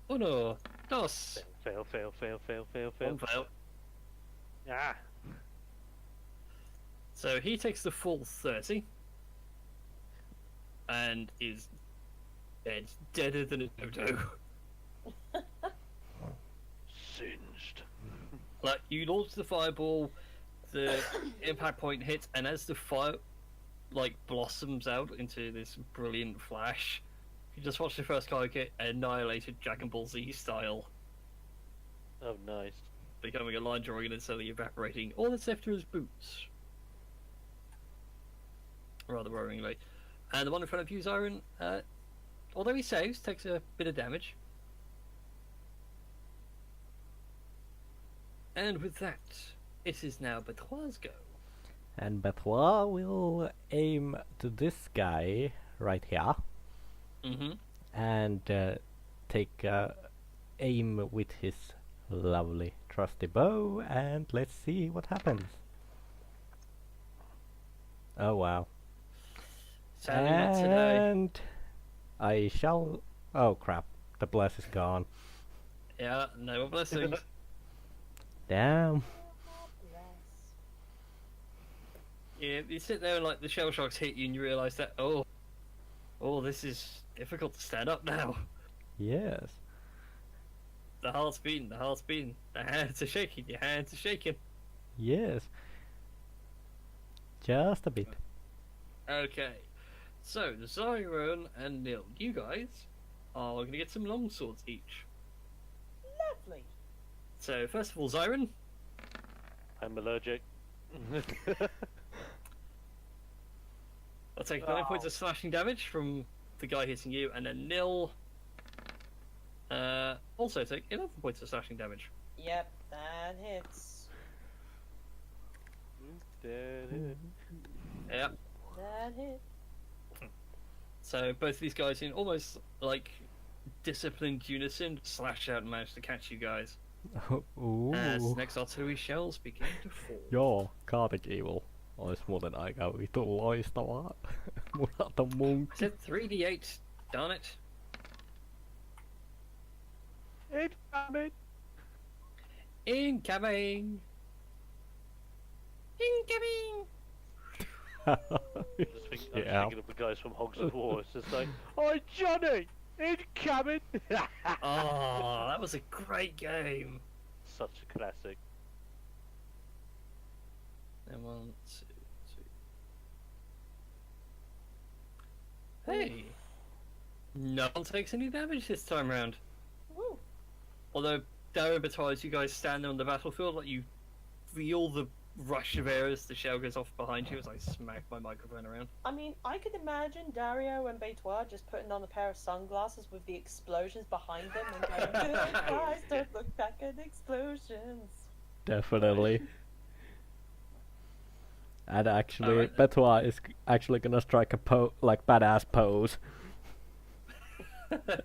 Oh no, dos. Fail. One fail. Ah. So he takes the full 30 and is dead, deader than a dodo. Singed. Like, you launch the fireball, the impact point hits, and as the fire like blossoms out into this brilliant flash, you just watch the first guy get annihilated Dragon Ball Z style, Oh, nice. becoming a line drawing and suddenly evaporating all that's left are his boots. Rather worryingly. And the one in front of you, Zyron, although he saves, takes a bit of damage. And with that, it is now Betoit's go. And Betoit will aim to this guy right here Mm-hmm. and take aim with his lovely trusty bow, and let's see what happens. Oh wow. Sadly, not today. And I shall. Oh crap! The bless is gone. Yeah, no more blessings. Damn. bless. Yeah, you sit there and like the shell shocks hit you and you realise that, oh, this is difficult to stand up now. Yes. The heart's beating, the hands are shaking, your hands are shaking. Yes. Just a bit. Okay, so Zyron and Nil, you guys are going to get some long swords each. Lovely. So first of all, Zyron, I'm allergic. I'll take 9 points of slashing damage from the guy hitting you, and then Nil also take 11 points of slashing damage. Yep, that hits. Yeah. That hit. So both of these guys in almost like disciplined unison slash out and manage to catch you guys. Ooh. As next artillery shells begin to fall. Ja, kaartekivel olisi muuten aika vitun loistavaa. Munata I munkki. said 3d8, darn it. Incoming! Incoming! Incoming! I'm just thinking of the guys from Hogs of War. It's just like, oh, Johnny! Incoming! Oh, that was a great game. Such a classic. And 1, 2, 3. Hey! No one takes any damage this time round. Woo. Although, Darren Bataille, you guys stand there on the battlefield, like you feel the rush of air as the shell goes off behind you as I smack my microphone around. I mean, I could imagine Dario and Betoit just putting on a pair of sunglasses with the explosions behind them and going, "Good guys, don't look back at explosions." Definitely. And actually, Alright. Betoit is actually gonna strike a badass pose. Very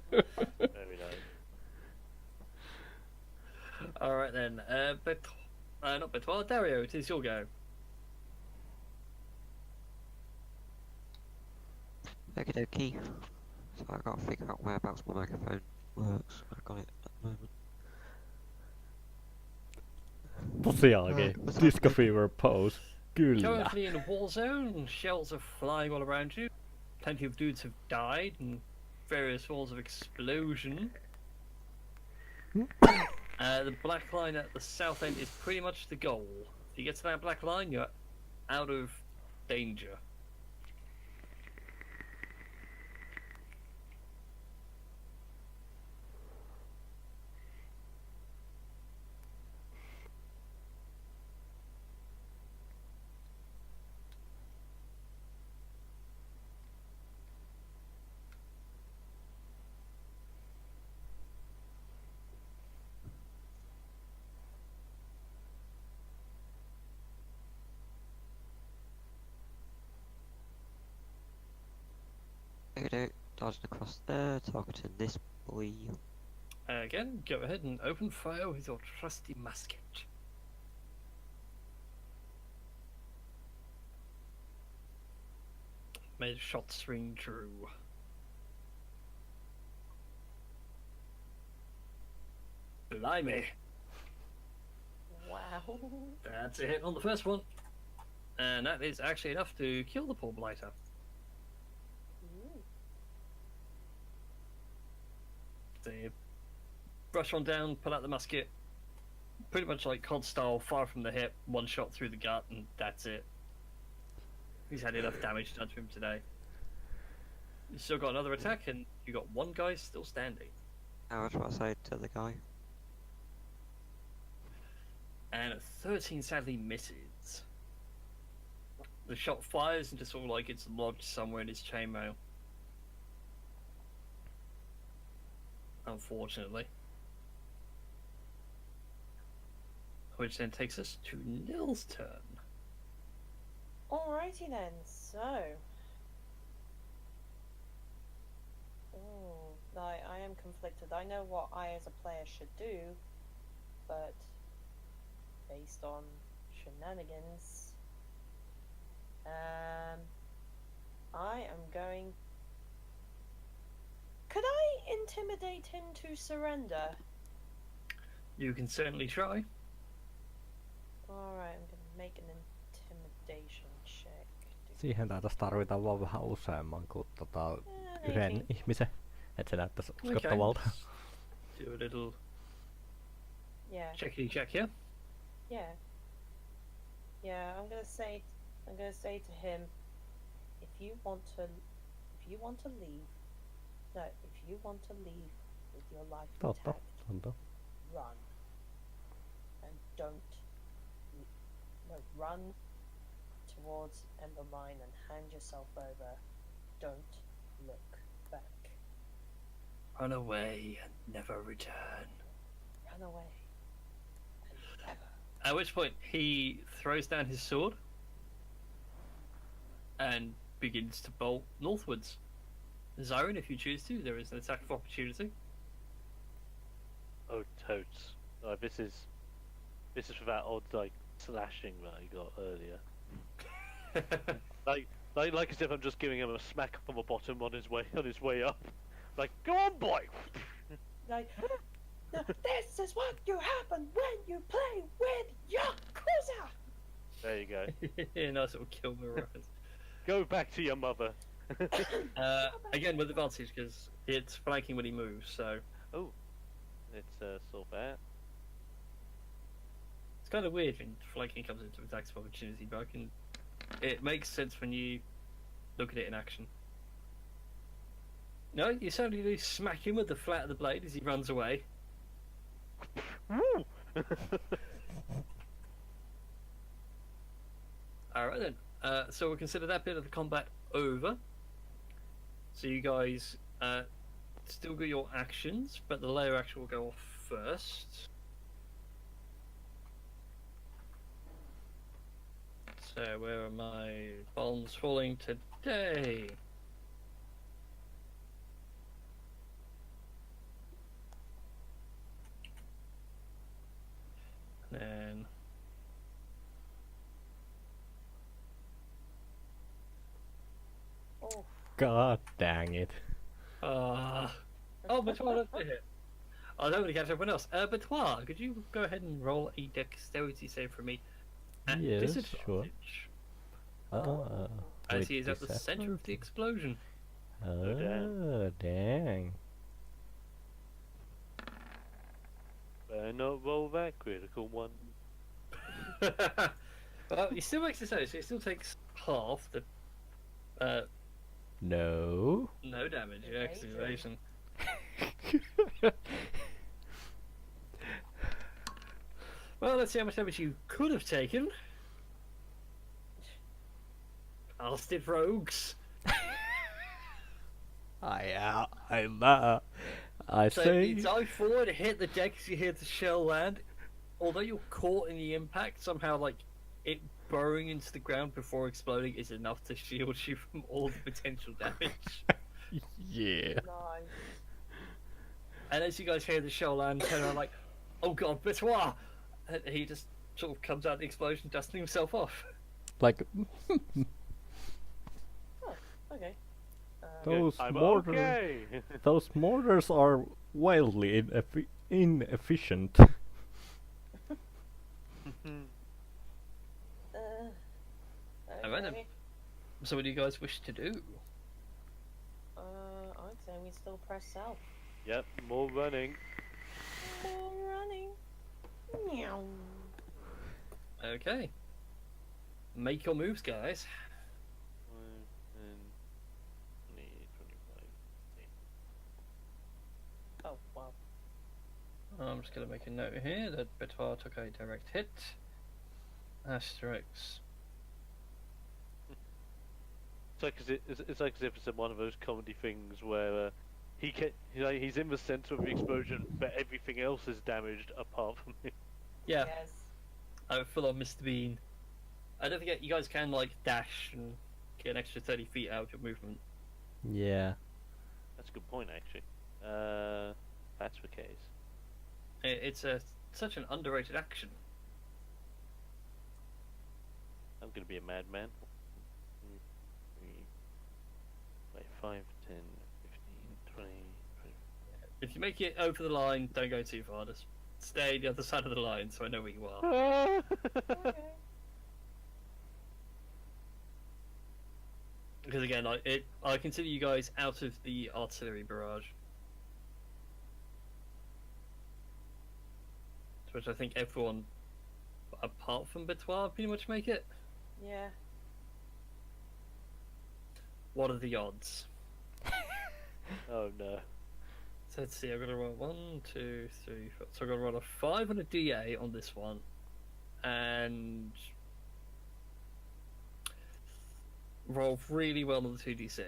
nice. Alright then, not Betoile, Dario, it is your go. Okie dokie. So I gotta figure out whereabouts my microphone works. I got it at the moment. Tosiaankin, what's up, Disco mate? Fever pose. Kyllä. Currently in a war zone, shells are flying all around you. Plenty of dudes have died in various forms of explosion. The black line at the south end is pretty much the goal. If you get to that black line, you're out of danger. dodging across there, targeting this boy. Again, go ahead and open fire with your trusty musket. May the shots ring true. Blimey. Wow. That's a hit on the first one. And that is actually enough to kill the poor blighter. Ooh. So you brush on down, pull out the musket. Pretty much like COD style, far from the hip, one shot through the gut, and that's it. He's had enough damage done to him today. You still got another attack, and you got one guy still standing. How much I say to the guy? And a 13 sadly misses. The shot fires and just sort of like it's lodged somewhere in his chainmail. Unfortunately. Which then takes us to Nil's turn. Alrighty then, so. I am conflicted. I know what I as a player should do, but based on shenanigans, I am going. Could I intimidate him to surrender? You can certainly try. Alright, I'm gonna make an intimidation check. Siihen taitaisi tarvita vaan vähän useamman kuin yhden 18. ihmisen, että se näyttäisi uskottavalta. Do a little Yeah. checkity check here. Yeah. Yeah, I'm gonna say to him, if you want to leave, with your life Totta, intact, totta. run. And run towards Ember Mine and hand yourself over. Don't look back. Run away and never return. Run away. And never. At which point he throws down his sword and begins to bolt northwards. Zyron, if you choose to, there is an attack of opportunity. Oh, totes. This is for that odd like slashing that I got earlier. Like as if I'm just giving him a smack on the bottom on his way up. Like, go on, boy. Like, this is what you happen when you play with Yakuza! There you go. Nice little kill me reference. Go back to your mother. Again with advantage because it's flanking when he moves, so Oh, let's sort that. it's kind of weird when flanking comes into attacks of opportunity, but it makes sense when you look at it in action. No, you suddenly do smack him with the flat of the blade as he runs away. Woo! Alright then, so we'll consider that bit of the combat over. So you guys still got your actions, but the layer action will go off first. So where are my bombs falling today? And then Oh, God dang it. oh, Batois left the hit. I don't want to catch everyone else. Batois, could you go ahead and roll a dexterity save for me at Yes, disadvantage? sure. As with he is at the center of the explosion. Oh, dang. Better not roll that critical one. Well, he still makes it so he still takes half the No. no damage, Evasion. excavation. Well, let's see how much damage you could have taken. Blasted rogues. I So say. you dive forward, hit the deck as you hear the shell land. Although you're caught in the impact, somehow like it burrowing into the ground before exploding is enough to shield you from all the potential damage. Yeah. Nice. And as you guys hear the shell land, turn around like, oh god, Bitois! And he just sort of comes out of the explosion, dusting himself off. Like Okay. those I'm mortars. okay. Those mortars are wildly inefficient. Alright then. Okay. So what do you guys wish to do? I'd say we still press south. Yep, more running. More running. Meow. Okay. Make your moves, guys. 20, 25. Oh wow. I'm just going to make a note here that Betoir took a direct hit. Asterix. It's like it's like as if it's one of those comedy things where he's in the center of the explosion, but everything else is damaged apart from him. Yeah, Yes. I'm full on Mr. Bean. I don't forget, you guys can like dash and get an extra 30 feet out of your movement. Yeah. That's a good point, actually. That's the case. It's such an underrated action. I'm gonna be a madman. 5, 10, 15, 20, 20. If you make it over the line, don't go too far. Just stay the other side of the line so I know where you are. Okay. Because again, I consider you guys out of the artillery barrage. To which I think everyone, apart from Betoir, pretty much make it. Yeah. What are the odds? Oh no. So let's see, I've got to roll 1, 2, 3, 4. So I've got to roll a 5 on a D8 on this one. And roll really well on the 2d6.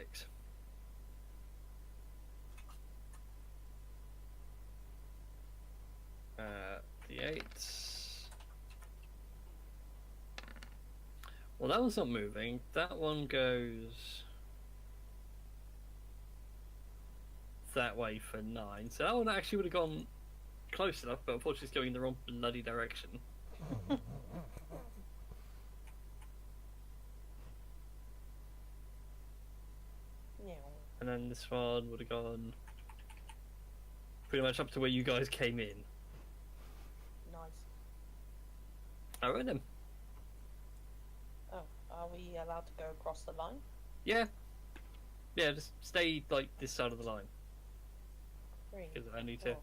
D8. Well, that one's not moving. That one goes that way for 9. So that one actually would have gone close enough, but unfortunately it's going in the wrong bloody direction. Yeah. And then this one would have gone pretty much up to where you guys came in. Nice. Alright then. Oh, are we allowed to go across the line? Yeah. Yeah, just stay like this side of the line. 3. Because I need four,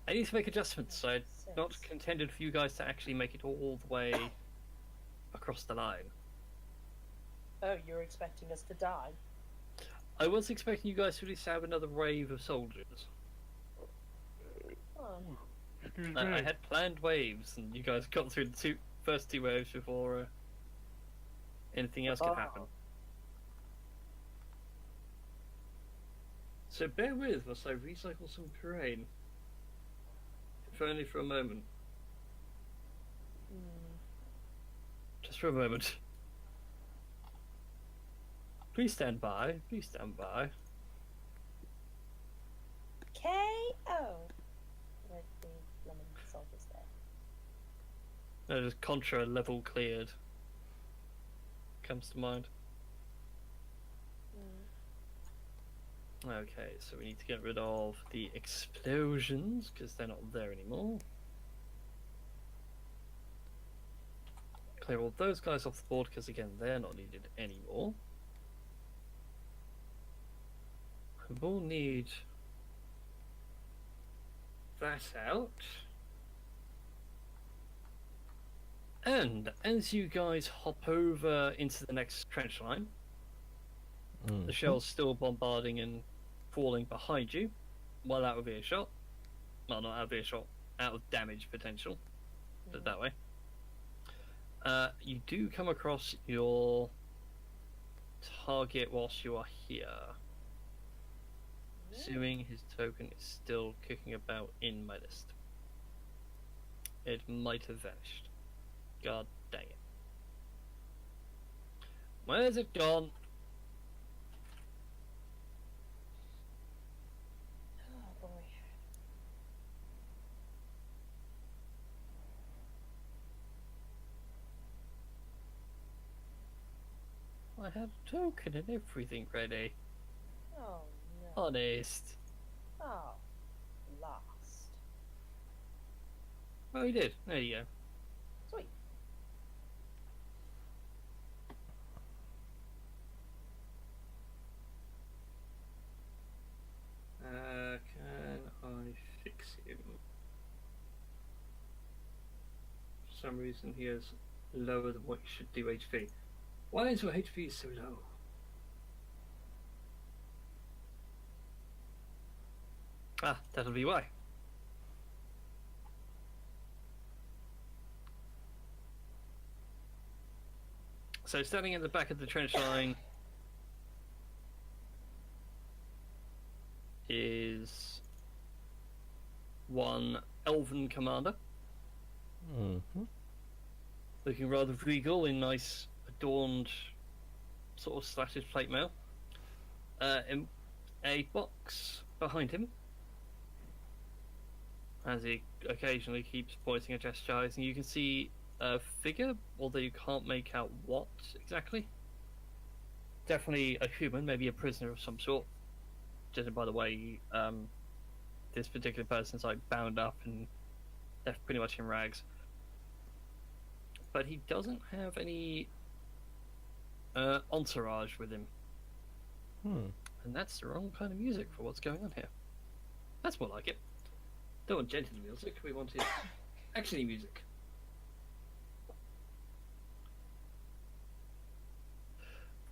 to make adjustments. I'm not six. contended for you guys to actually make it all the way across the line. Oh, you're expecting us to die? I was expecting you guys to at least have another wave of soldiers. Oh, I had planned waves, and you guys got through the first two waves before anything else could happen. So bear with whilst I recycle some terrain. If only for a moment. Just for a moment. Please stand by. Please stand by. K.O. With the lemon soldiers there. No, just Contra level cleared. Comes to mind. Okay, so we need to get rid of the explosions because they're not there anymore. Clear all those guys off the board because again they're not needed anymore. We'll need that out. And as you guys hop over into the next trench line, the shell's still bombarding and falling behind you, well out of earshot. Well, not out of earshot, out of damage potential. Put it that way. You do come across your target whilst you are here. Assuming his token is still kicking about in my list. It might have vanished. God dang it. Where's it gone? I had a token and everything ready. Oh no. Honest. Oh, last. Oh, you did. There you go. Sweet. Can I fix him? For some reason he is lower than what you should do HP. Why is your HP so low? Ah, that'll be why. So standing at the back of the trench line is one elven commander, Mm-hmm. looking rather regal in nice adorned sort of slatted plate mail. In a box behind him, as he occasionally keeps pointing and gesturing, you can see a figure, although you can't make out what exactly. Definitely a human, maybe a prisoner of some sort. Judging by the way this particular person's like bound up and left pretty much in rags. But he doesn't have any entourage with him. And that's the wrong kind of music for what's going on here. That's more like it. Don't want gentle music, we wanted actiony music.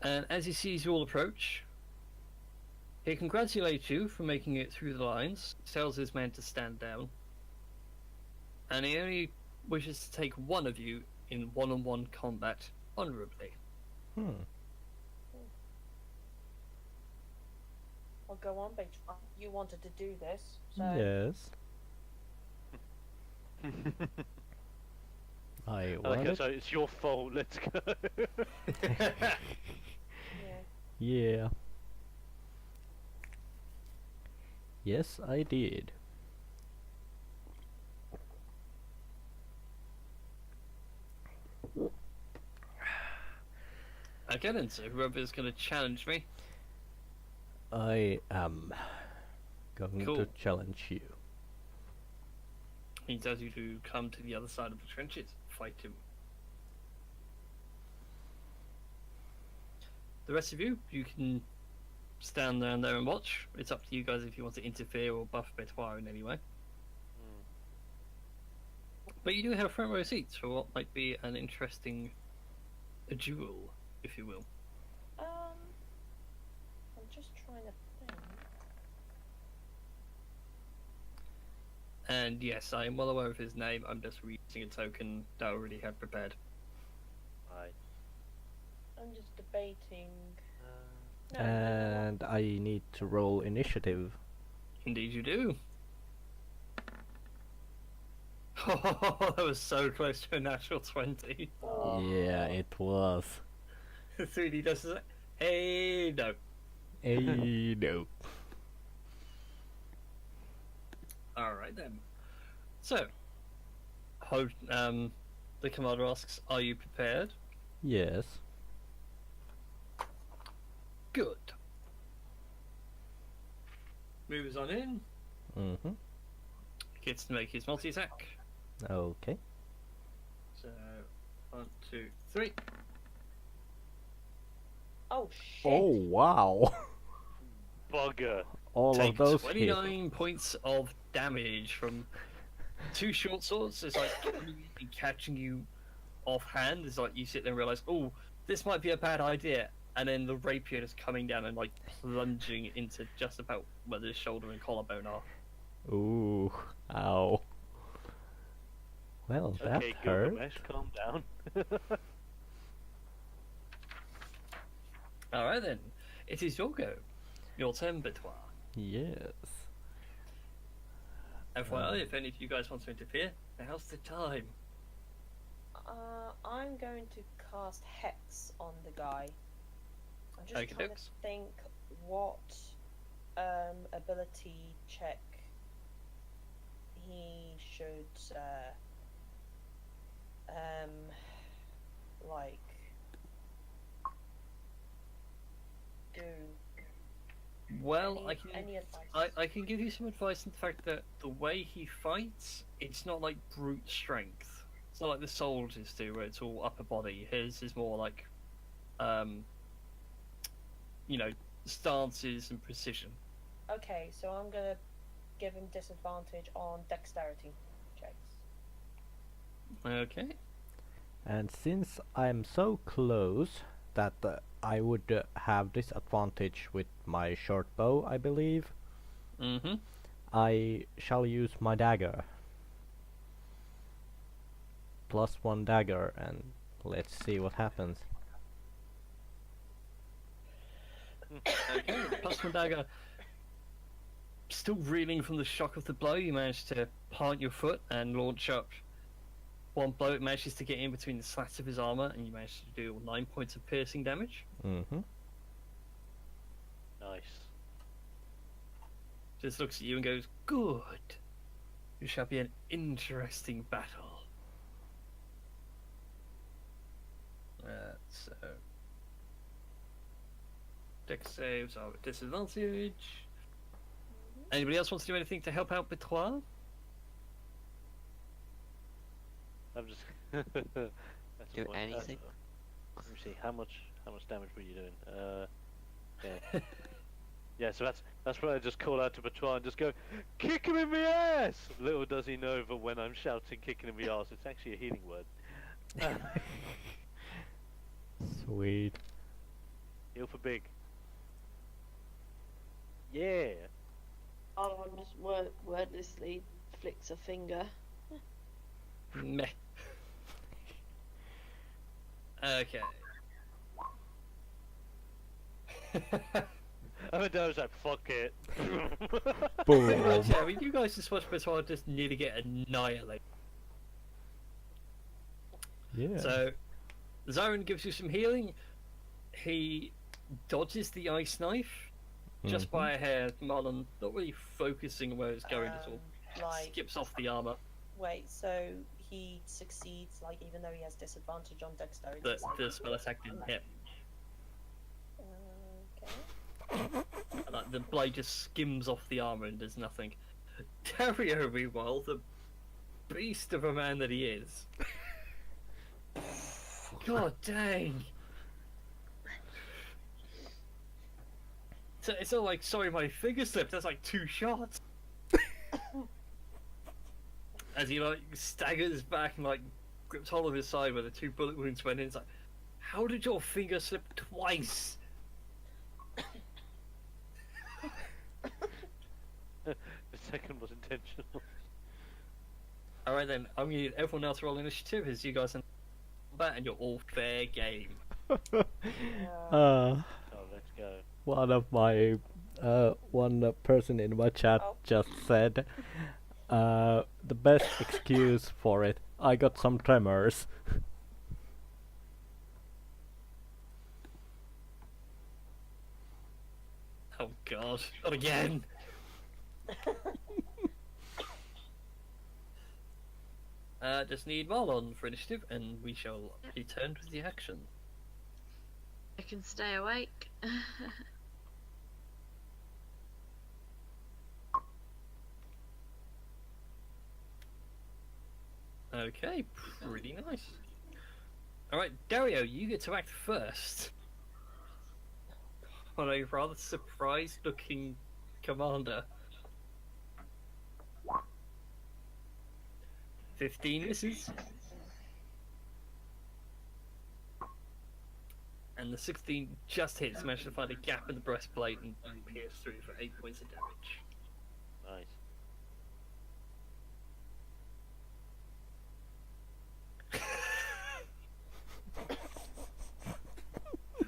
And as he sees you all approach, he congratulates you for making it through the lines, tells his men to stand down, and he only wishes to take one of you in one-on-one combat honourably. Well, go on, Beach. You wanted to do this, so Yes. I Okay, wanted. so it's your fault. Let's go. yeah. Yeah. Yes, I did. Okay then, so whoever's going to challenge me, I am going Cool. to challenge you. he tells you to come to the other side of the trenches, fight him. The rest of you, you can stand down there and watch. It's up to you guys if you want to interfere or buff Betoir in any way. But you do have front row seats for what might be an interesting duel, if you will. I'm just trying to think. And yes, I am well aware of his name. I'm just reusing a token that I already had prepared. Right. I'm just debating. No, And I need to roll initiative. Indeed, you do. Oh, that was so close to a natural 20. Oh. Yeah, it was. 3D does it. Hey, no. Hey, no. Alright then. So, the commander asks, are you prepared? Yes. Good. Moves on in. Mm-hmm. Gets to make his multi-attack. Okay. So, 1, 2, 3. Oh shit! Oh, wow. Bugger. All Take of those hit. 29 points of damage from two short swords. It's like immediately catching you offhand. It's like you sit there and realize, oh, this might be a bad idea. And then the rapier is coming down and like plunging into just about where the shoulder and collarbone are. Ooh, ow. Well, that Okay, hurt. Gilgamesh, calm down. Alright then, it is your go. Your turn, Betoir. Yes. FYI, if any of you guys want to interfere, now's the time. I'm going to cast Hex on the guy. I'm just Okey trying to dokes. think what ability check he should like Well, Any advice? I can give you some advice in the fact that the way he fights, it's not like brute strength. It's not like the soldiers do, where it's all upper body. His is more like, you know, stances and precision. Okay, so I'm gonna give him disadvantage on dexterity checks. Okay. And since I'm so close that I would have disadvantage with my short bow, I believe, Mm-hmm. I shall use my dagger. +1 dagger, and let's see what happens. Okay. Plus one dagger. Still reeling from the shock of the blow, you manage to plant your foot and launch up one blow. It manages to get in between the slats of his armor, and you manage to do 9 points of piercing damage. Mm-hmm. Nice. Just looks at you and goes, "Good. It shall be an interesting battle." So dex saves are with disadvantage. Anybody else wants to do anything to help out Betoit? I'm just. That's a Do point. anything? Let me see. How much damage were you doing? Yeah. Yeah. So that's where I just call out to Bertrand and just go, kick him in the ass. Little does he know that when I'm shouting, kicking in the ass, it's actually a healing word. Sweet. Heal for big. Yeah. Arlon just wordlessly flicks a finger. Meh. Okay. I mean, I was like, fuck it. Boom. Right, yeah, I mean, you guys just watch Betoit just nearly get annihilated. Yeah. So, Zyron gives you some healing. He dodges the ice knife just by a hair. Marlon not really focusing on where it's going at all. Like, Skips off the armor. wait, so he succeeds, like, even though he has disadvantage on dexterity. The spell attack didn't hit. Okay. Like, the blade just skims off the armor and does nothing. Dario, meanwhile, the beast of a man that he is. God dang! So it's not like, sorry, my finger slipped. That's like 2 shots. As he like staggers back and like grips hold of his side where the 2 bullet wounds went in. It's like, how did your finger slip twice? The second was intentional. All right then, I'm gonna need everyone else to roll initiative as you guys are in combat and you're all fair game. Oh, let's go. One of my one person in my chat just said the best excuse for it. I got some tremors. Oh god, not again! Just need Marlon for initiative and we shall return to the action. I can stay awake. Okay, pretty nice. Alright, Dario, you get to act first. On a rather surprised looking commander. 15 misses. And the 16 just hits, managed to find a gap in the breastplate and pierce through for 8 points of damage. Nice.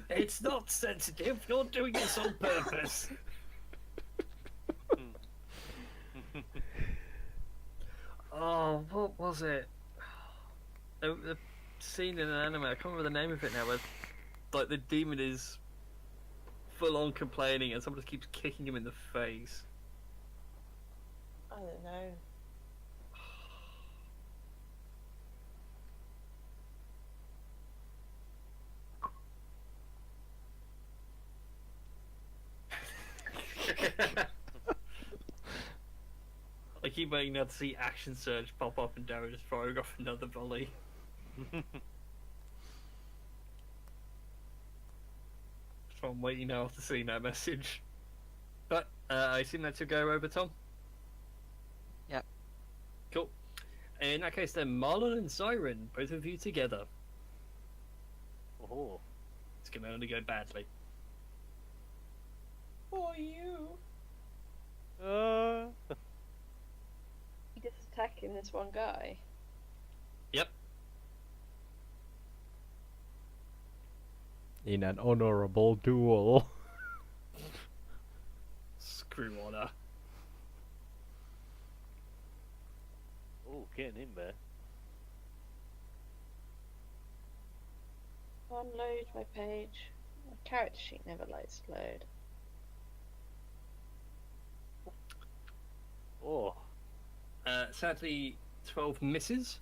It's not sensitive, you're doing this on purpose. Oh, what was it? The scene in an anime, I can't remember the name of it now, where like the demon is full on complaining and someone just keeps kicking him in the face. I don't know. keep waiting now to see Action Surge pop up and Darren just firing off another volley. So I'm waiting now to see that message. But I assume that's your go over, Tom? Yep. Cool. In that case then, Marlon and Siren, both of you together. Oh. It's going to only go badly. For you. Uh, You just attacking this one guy. Yep. In an honorable duel. Screw honor. oh, getting in there. Unload my page. My character sheet never likes to load. Oh. Sadly, 12 misses.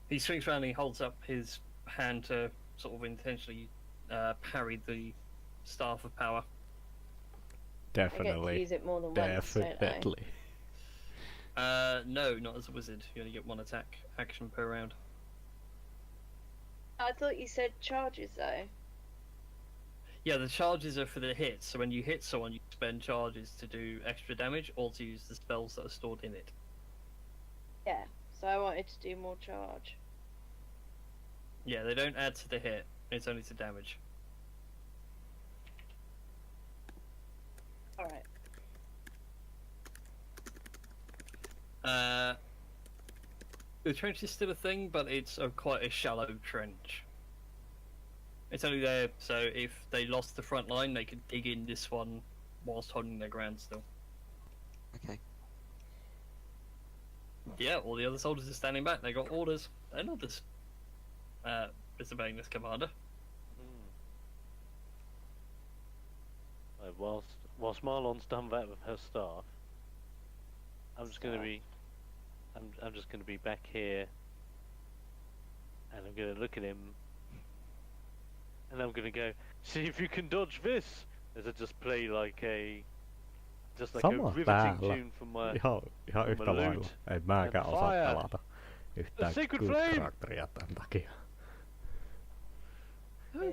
He swings around and he holds up his hand to sort of intentionally parry the Staff of Power. I get to Definitely. use it more than once, don't I? Definitely. No, not as a wizard. You only get one attack action per round. I thought you said charges though. Yeah, the charges are for the hits, so when you hit someone, you spend charges to do extra damage or to use the spells that are stored in it. Yeah, so I wanted to do more charge. Yeah, they don't add to the hit, it's only to damage. Alright. The trench is still a thing, but it's quite a shallow trench. It's only there so if they lost the front line, they could dig in this one whilst holding their ground still. Okay. Yeah, all the other soldiers are standing back. They got orders. They're not just disobeying this commander. Right, whilst Marlon's done that with her staff, I'm just gonna be, I'm just gonna be back here, and I'm gonna look at him, and I'm gonna go, see if you can dodge this, as I just play like a Sama riveting täällä. tune from my Ihan yhtä loot lailla. Ei mäkään and osaa fire. pelata yhtään sacred good flame. karakteria tämän takia.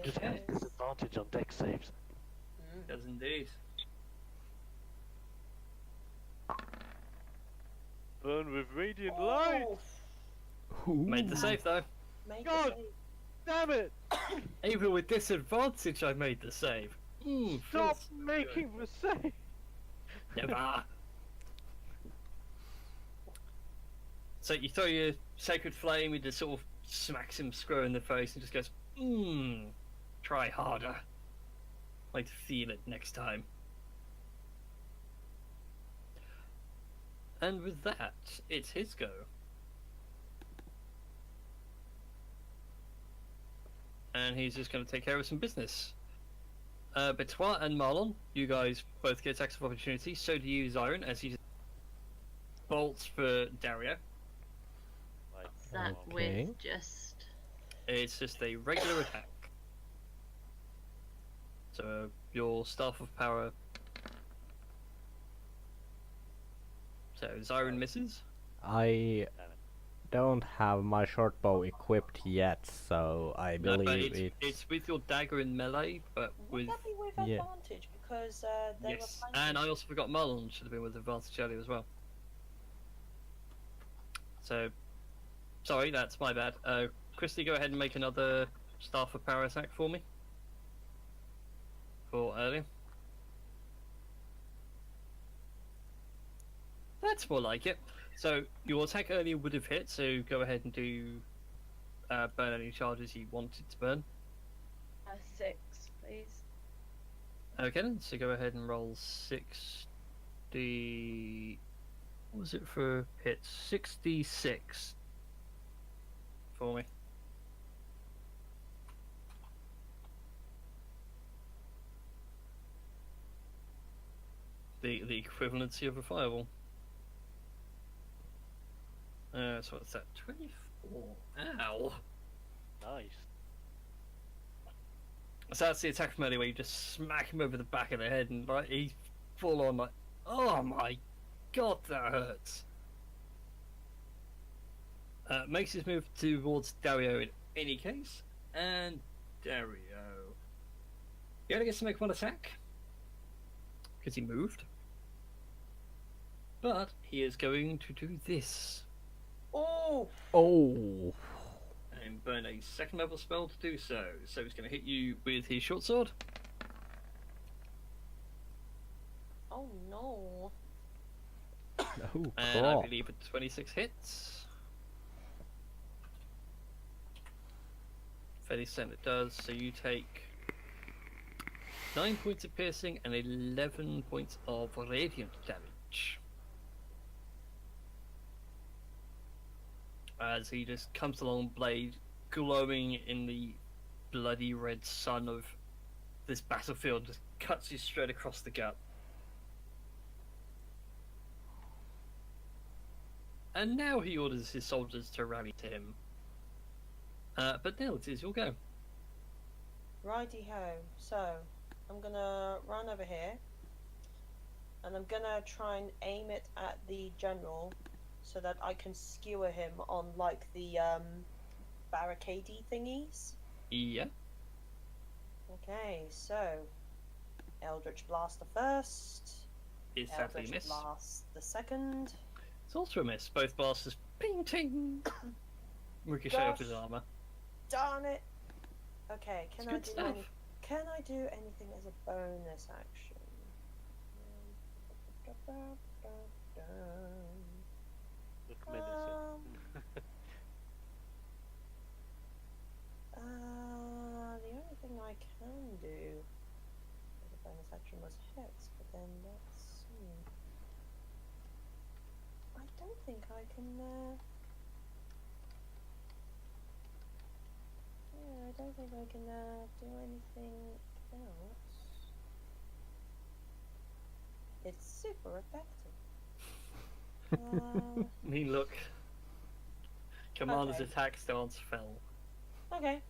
just has disadvantage on deck saves. Does indeed. Burn with radiant light. Made the save though. God damn it! Even with disadvantage, I made the save. Stop making the save. Never. So you throw your sacred flame, he just sort of smacks him square in the face and just goes, try harder. Like to feel it next time. And with that, it's his go. And he's just going to take care of some business. Betoit and Marlon, you guys both get attacks of opportunity. So do you, Zyron, as he bolts for Dario. What's that Okay. with just... It's just a regular attack. So your Staff of Power. So Zyron misses. I don't have my short bow equipped yet, so I No, but believe it's with your dagger in melee, but Would with that be with Yeah. advantage? Because they yes. were And planning I also forgot Marlon should have been with advantage earlier as well. So, sorry, that's my bad. Christy, go ahead and make another Staff of Power attack for me. For earlier. That's more like it. So your attack earlier would have hit. So go ahead and do burn any charges you wanted to burn. 6, please. Okay, then. So go ahead and roll 60. What was it for hits? 66 for me. The equivalency of a fireball. So what's that? 24. Ow. Nice. So that's the attack from earlier where you just smack him over the back of the head and like he's full on like, oh my god, that hurts. Makes his move towards Dario in any case, and Dario. He only gets to make one attack because he moved, but he is going to do this Oh, Oh. and burn a second level spell to do so. So he's going to hit you with his short sword. oh no. Oh, And I crap. believe it's 26 hits. Fairly certain it does. So you take 9 points of piercing and 11 points of radiant damage. As he just comes along, blade glowing in the bloody red sun of this battlefield, just cuts you straight across the gut. And now he orders his soldiers to rally to him. But now it is your go. Righty ho. So, I'm gonna run over here. And I'm gonna try and aim it at the general so that I can skewer him on like the barricadey thingies. Yeah. Okay, so Eldritch Blast the first, Is sadly a Eldritch miss. Blast the second. It's also a miss. Both blasters ping ting ricochet off his Gosh. armor. Darn it! Okay, It's good stuff. can I do anything as a bonus action? Look menacing. The only thing I can do as a bonus action was hits, but then that's. I don't think I can. Yeah, I don't think I can do anything else. It's super effective. I mean, look. Commander's Okay. attack stance fell. Okay.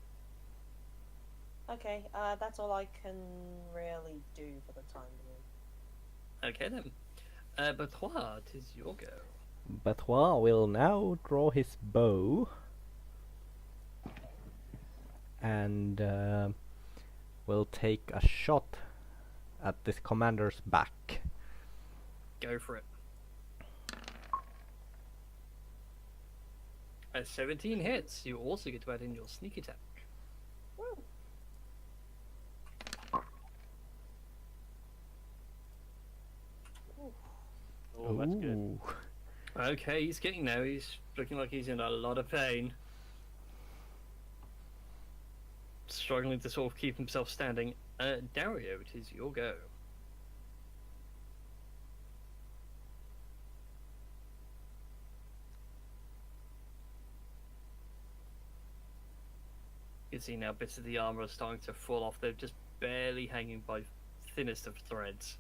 Okay, that's all I can really do for the time being. Okay then. Betoit, it is your go. Betoit will now draw his bow and will take a shot at this commander's back. Go for it. At 17 hits, you also get to add in your sneak attack. Woo. Oh, that's good. Ooh. Okay, he's getting there. He's looking like he's in a lot of pain. Struggling to sort of keep himself standing. Dario, it is your go. You can see now bits of the armor are starting to fall off. They're just barely hanging by thinnest of threads.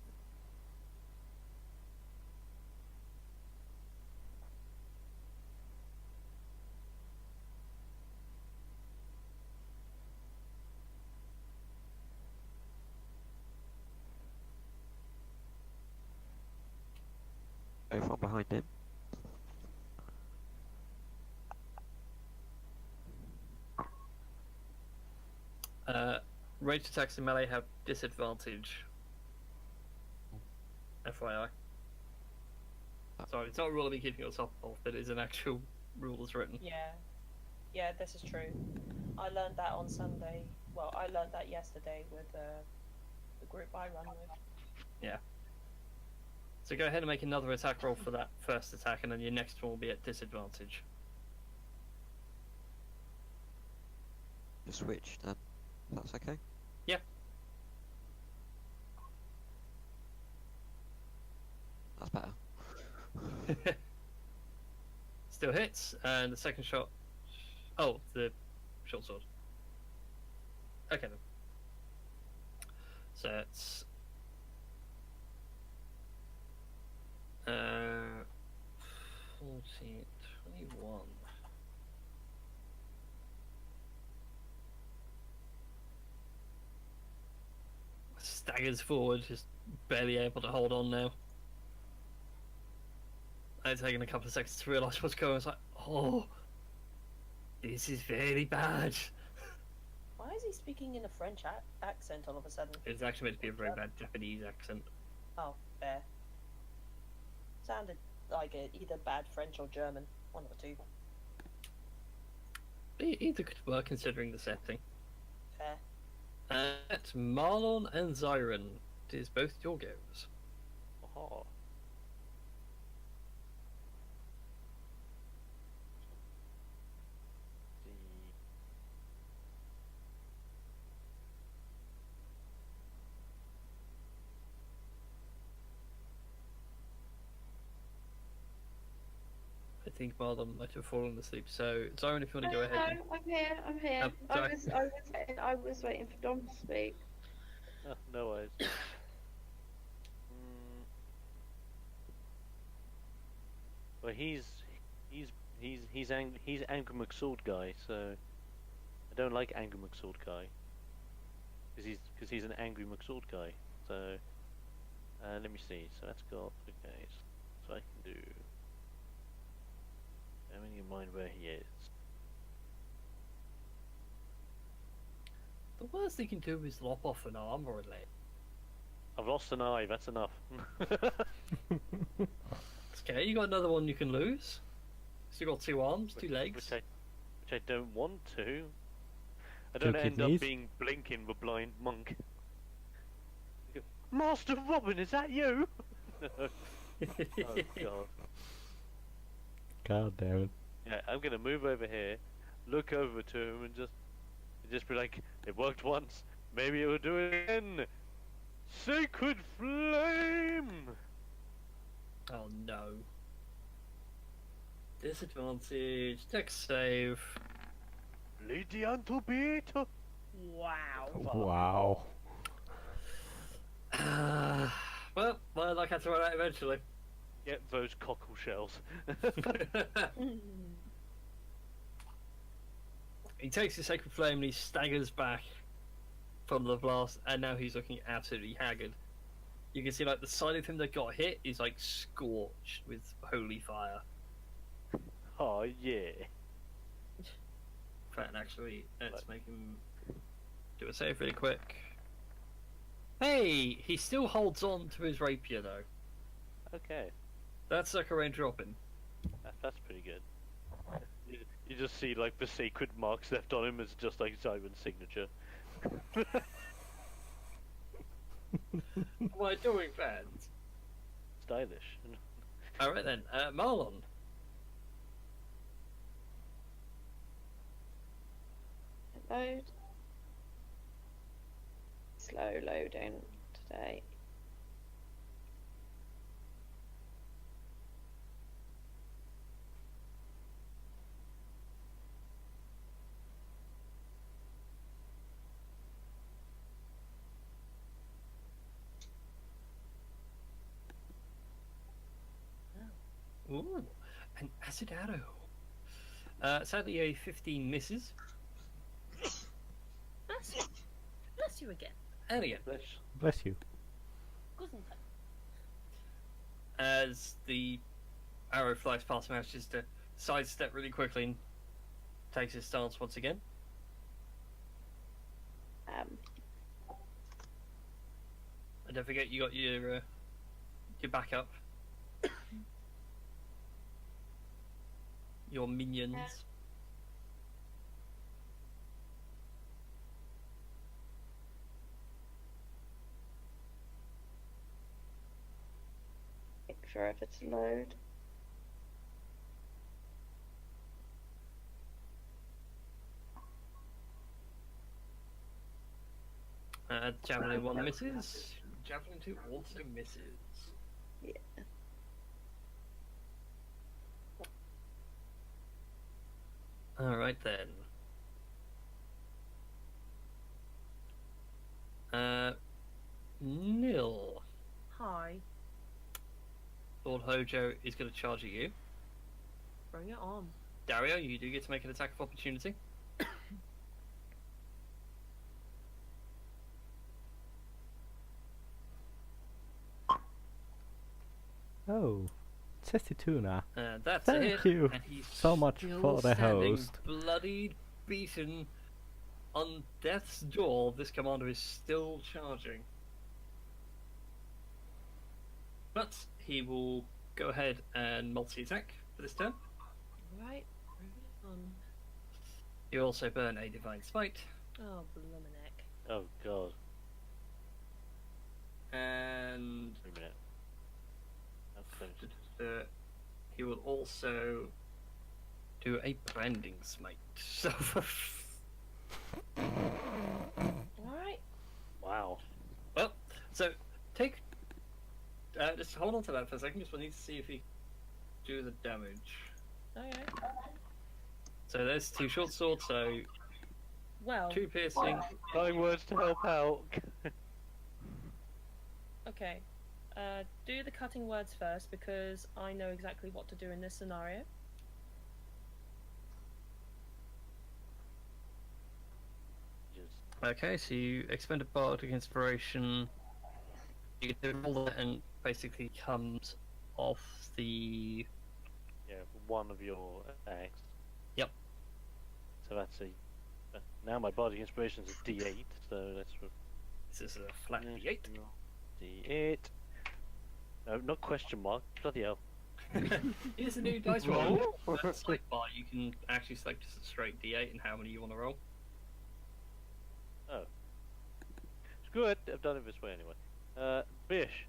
Go from behind him. Ranged attacks in melee have disadvantage. FYI. Sorry, it's not a rule I've been keeping on top of, but it is an actual rule that's written. Yeah, this is true. I learned that on Sunday. Well, I learned that yesterday with the group I run with. So go ahead and make another attack roll for that first attack, and then your next one will be at disadvantage. Just switch then. That's okay. Yeah. That's better. Still hits, and the second shot. Oh, the short sword. Okay then. So it's 14, 21. Staggers forward, just barely able to hold on now. It's taken a couple of seconds to realise what's going on. It's like, oh, This is very bad. Why is he speaking in a French accent all of a sudden? It's actually meant to be a very bad Japanese accent. Oh, fair. Sounded like either bad French or German. One of the two. Either could work considering the setting. Fair. It's Marlon and Zyron. It is both your goes. Oh. I think Marlon might have fallen asleep. So Zyron, if you want to go ahead. No, I'm here. I'm here. Sorry. I was waiting for Dom to speak. Oh, no worries. Well, he's Angry McSword guy, so I don't like Angry McSword guy because he's an Angry McSword guy. So let me see. So that's got okay. So I can do. Having in mind where he is. The worst they can do is lop off an arm or a leg. I've lost an eye. That's enough. It's okay, you got another one you can lose. So you got 2 arms, 2 legs. Which I don't want to. I don't end kidneys? up being Blinking the blind monk. Master Robin, is that you? Oh god. God damn it. Yeah, I'm gonna move over here, look over to him, and just be like, it worked once, maybe it will do it again. Sacred flame. Oh no. Disadvantage, text save. Lady Antobita. Wow. Wow. Well, my luck had to run out eventually. Get those cockle shells. He takes his sacred flame and he staggers back from the blast, and now he's looking absolutely haggard. You can see like the side of him that got hit is like scorched with holy fire. Oh yeah. In fact, actually, let's make him do a save really quick. Hey, he still holds on to his rapier though. Okay, That's like a range dropping. that's pretty good. You just see like the sacred marks left on him as just like Zyron's signature. Am I doing bad? Stylish. Alright then, Marlon. Load. Slow loading today. Ooh, an acid arrow. Sadly, a 15 misses. Bless you. Bless you again. And again, Bless you. Gesundheit. as the arrow flies past, manages to sidestep really quickly and takes his stance once again. And don't forget, you got your backup. Your minions. Yeah. Take forever to load. Javelin 1 misses. Javelin 2 also misses. Yeah. Alright then. Nil. Hi. Lord Hojo is going to charge at you. Bring it on. Dario, you do get to make an attack of opportunity. Oh, Chesty Tuna, That's a Thank hit. you And he's so much still for the standing, host. bloodied, beaten, on death's door. This commander is still charging. But he will go ahead and multi-attack for this turn. Right. Bring it on. You also burn a Divine Smite. Oh, bloomin' heck. Oh god. And Wait a minute. That's finished. he will also do a branding smite. So Alright. Wow. well, so take just hold on to that for a second, because we need to see if he do the damage. Okay. So there's 2 short swords, so Well, 2 piercing. Dying words to help out. okay. Do the cutting words first because I know exactly what to do in this scenario. Just Okay, so you expend a bardic inspiration. You can do all that, and basically comes off the. yeah, one of your attacks. Yep. So that's a. Now my body inspiration is a D8, so that's for This is a flat D8. D8. No, not question mark. Bloody hell. Here's a new dice roll. Select bar. You can actually select just a straight D8 and how many you want to roll. Screw it. I've done it this way anyway. Bish.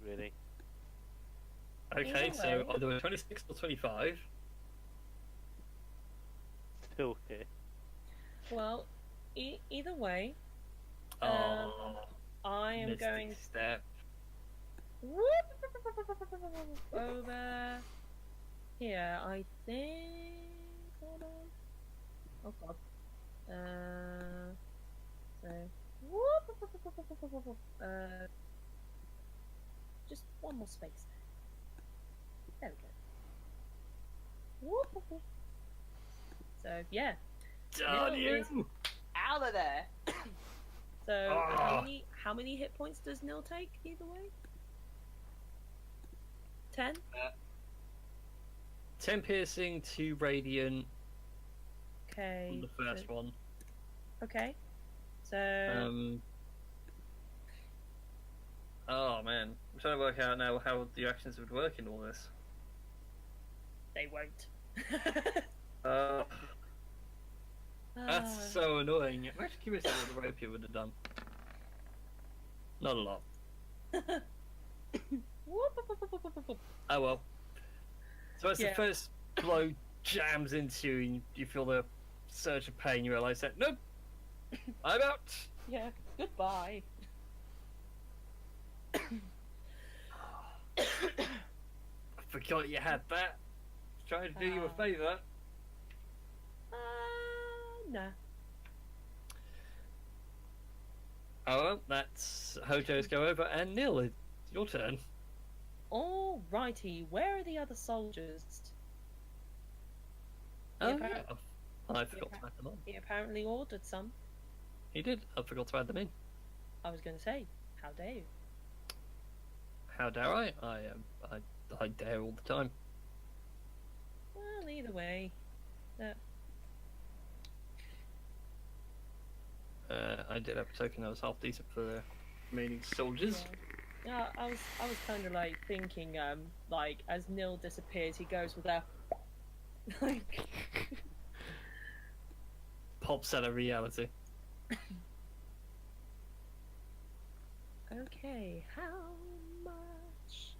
Really? Okay, Either so way. either a 26 or 25. Still here. Well, either way, Oh, I am Mystic going Step. over here. I think. Hold on. Oh god. Just one more space there. There we go. So yeah. Darn Nil you! is out of there. So Ah. how many hit points does Nil take either way? 10? 10 piercing, 2 radiant Okay. on the first so- one. Okay. So Oh man, I'm trying to work out now how the actions would work in all this. they won't. Uh, that's Ah, so annoying. I'm actually curious what the rapier would have done. Not a lot. Oh well. So as Yeah. the first blow jams into you and you feel the surge of pain, you realise that, nope, I'm out. yeah. Goodbye. I forgot you had that. Trying to do you a Ah. favour. Nah. Oh well, that's Hojo's go over, and Neil, it's your turn. Alrighty, where are the other soldiers? Oh Yeah, yeah, I forgot to add them on. He apparently ordered some. He did. I forgot to add them in. I was going to say, how dare you? How dare I? I dare all the time. Well, either way. I did have a token that was half decent for the remaining soldiers. Yeah, I was kind of like thinking, like as Nil disappears, he goes with a like. Pops out of reality. Okay, how much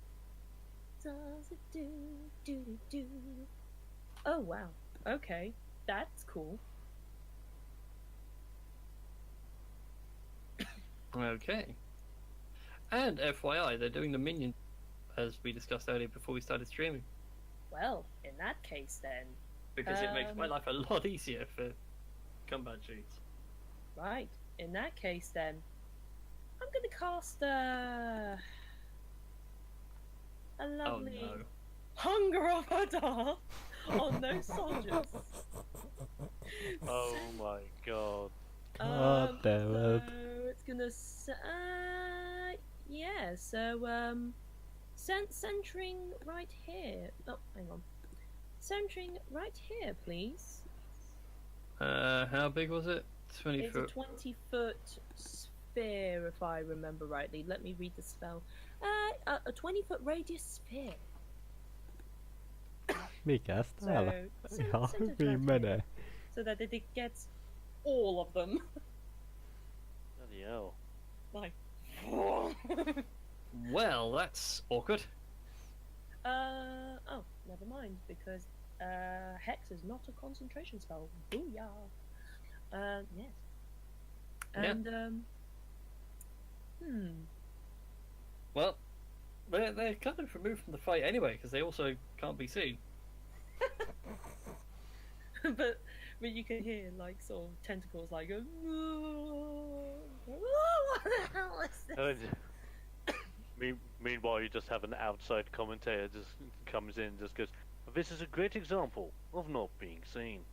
does it do? Do. Oh wow. Okay, that's cool. Okay. And FYI, they're doing the minion, as we discussed earlier before we started streaming, Well, in that case then, because it makes my life a lot easier for combat sheets. right. In that case then, I'm gonna cast a lovely Oh no. Hunger of Hadar on those soldiers. Oh my god. God damn it. So it's gonna yeah, so Centering right here. Oh, hang on. Centering right here, please. How big was it? 20 It's foot. a 20-foot sphere, if I remember rightly. Let me read the spell. A 20-foot radius sphere. Mikäs täällä? So, Ihan centered hyvin right menee. here, so that it gets all of them. Bloody hell. Like, Well, that's awkward. oh, never mind, because Hex is not a concentration spell. Booyah! Yes. Yeah. And, Well, they're kind of removed from the fight anyway, because they also can't be seen. but you can hear, like, sort of tentacles, like, what the hell is this? Meanwhile, you just have an outside commentator just comes in and just goes, "This is a great example of not being seen."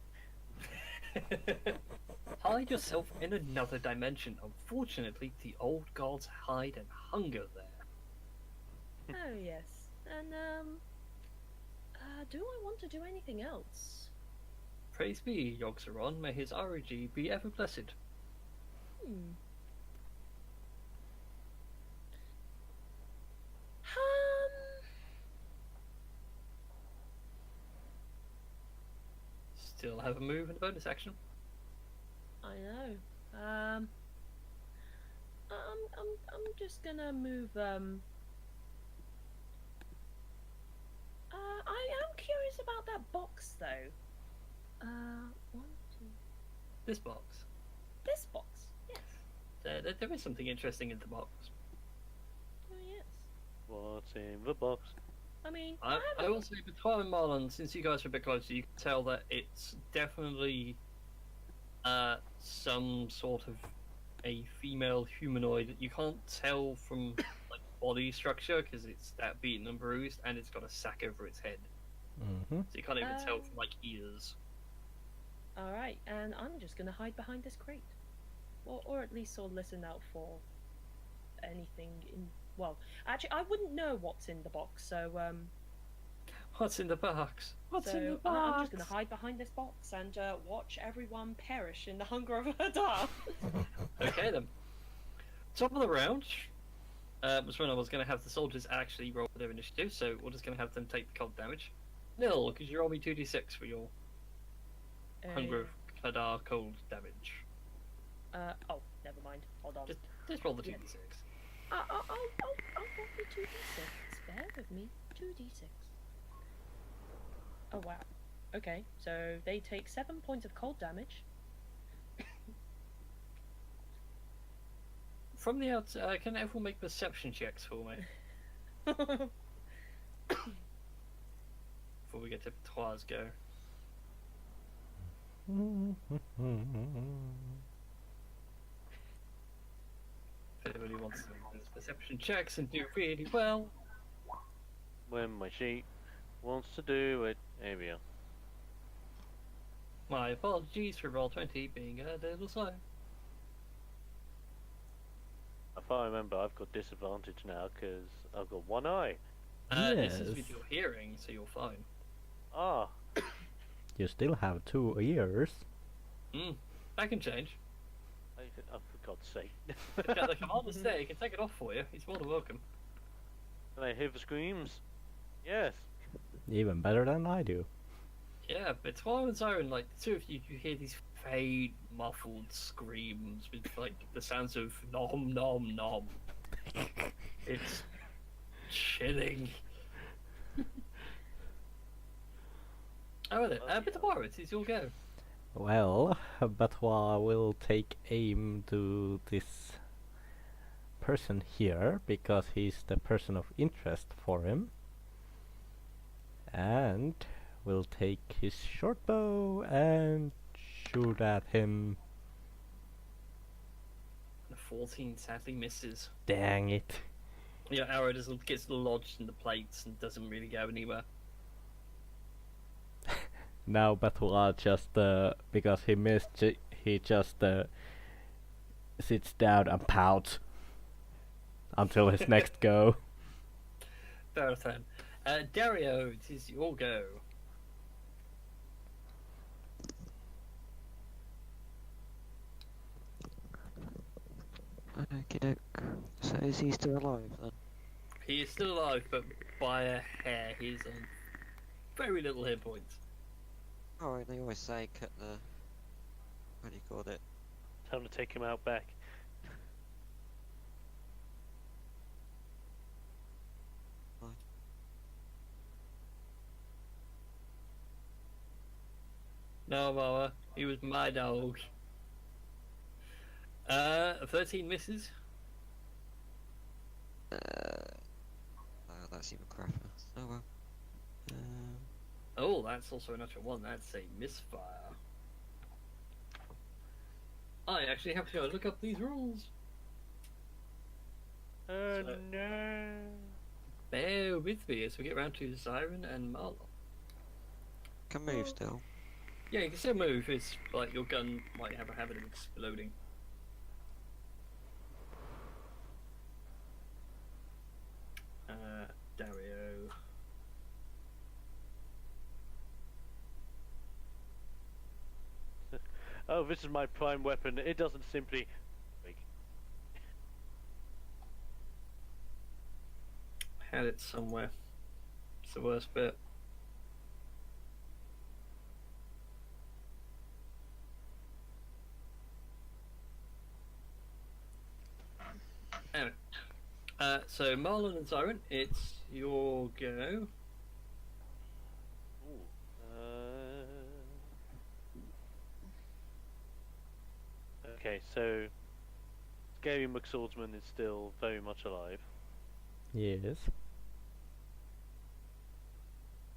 Hide yourself in another dimension. Unfortunately, the old gods hide and hunger there. Oh, yes. And, do I want to do anything else? Praise be, Yogg-Saron, may his RG be ever blessed. Still have a move and a bonus action. I know. I'm just gonna move. I am curious about that box though. One, two. This box. This box. Yes. There is something interesting in the box. Oh yes. What's in the box? I mean, I haven't- will say, between and Marlon, since you guys are a bit closer, you can tell that it's definitely some sort of a female humanoid. You can't tell from like body structure because it's that beaten and bruised, and it's got a sack over its head, Mm-hmm. so you can't even tell from like ears. All right, and I'm just gonna hide behind this crate, or at least sort of listen out for anything in. Well, actually, I wouldn't know what's in the box, so What's in the box? What's in the so box? I'm just gonna hide behind this box and watch everyone perish in the hunger of Hadar. Okay then. Top of the round was when I was going to have the soldiers actually roll their initiative, so we're just going to have them take the cold damage. Nil, because you roll me 2d6 for your Hunger of Hadar cold damage. Oh, never mind. Hold on. Just roll the 2d6. I'll roll the 2d6. Bear with me. 2d6. Oh wow. Okay, so they take 7 points of cold damage. From the outside, can everyone make perception checks for me before we get to Trois go? If anybody wants to make those perception checks and do really well. When my sheet wants to do it, here we are. My apologies for roll 20 being a little slow. If I remember, I've got disadvantage now because I've got one eye. This is Yes. with your hearing, so you're fine. Ah, You still have 2 ears. That can change. oh, for God's sake. The commander say he can take it off for you. He's more than welcome. Can I hear the screams? Yes. Even better than I do. Yeah, but Twilight Zone, like the two of you, you hear these faint, muffled screams with like the sounds of nom nom nom. It's chilling. Oh, well then, but the pirates, it's your go. Well, Batois will take aim to this person here because he's the person of interest for him. And will take his short bow and shoot at him. The 14 sadly misses. Dang it. Your arrow just gets lodged in the plates and doesn't really go anywhere. Now Batois just, because he missed, he just sits down and pouts until his next go. fair then. Dario, it is your go. Okie doke. So is he still alive then? He is still alive, but by a hair. He's on very little hit points. Oh, and they always say cut the... What do you call it? Time to take him out back. No, Mama, he was my dog. 13 misses. That's even crapper. Oh well. Oh, that's also a natural one. That's a misfire. I actually have to go look up these rules. Oh So- no. Bear with me as we get round to Siren and Marlon. Can move still. Yeah, you can still move. It's like your gun might have a habit of exploding. Dario. Oh, this is my prime weapon. It doesn't simply... Wait. Had it somewhere. It's the worst bit. Anyway. So Marlon and Siren, it's your go. Ooh. Okay, so Scary McSwordsman is still very much alive, Yes.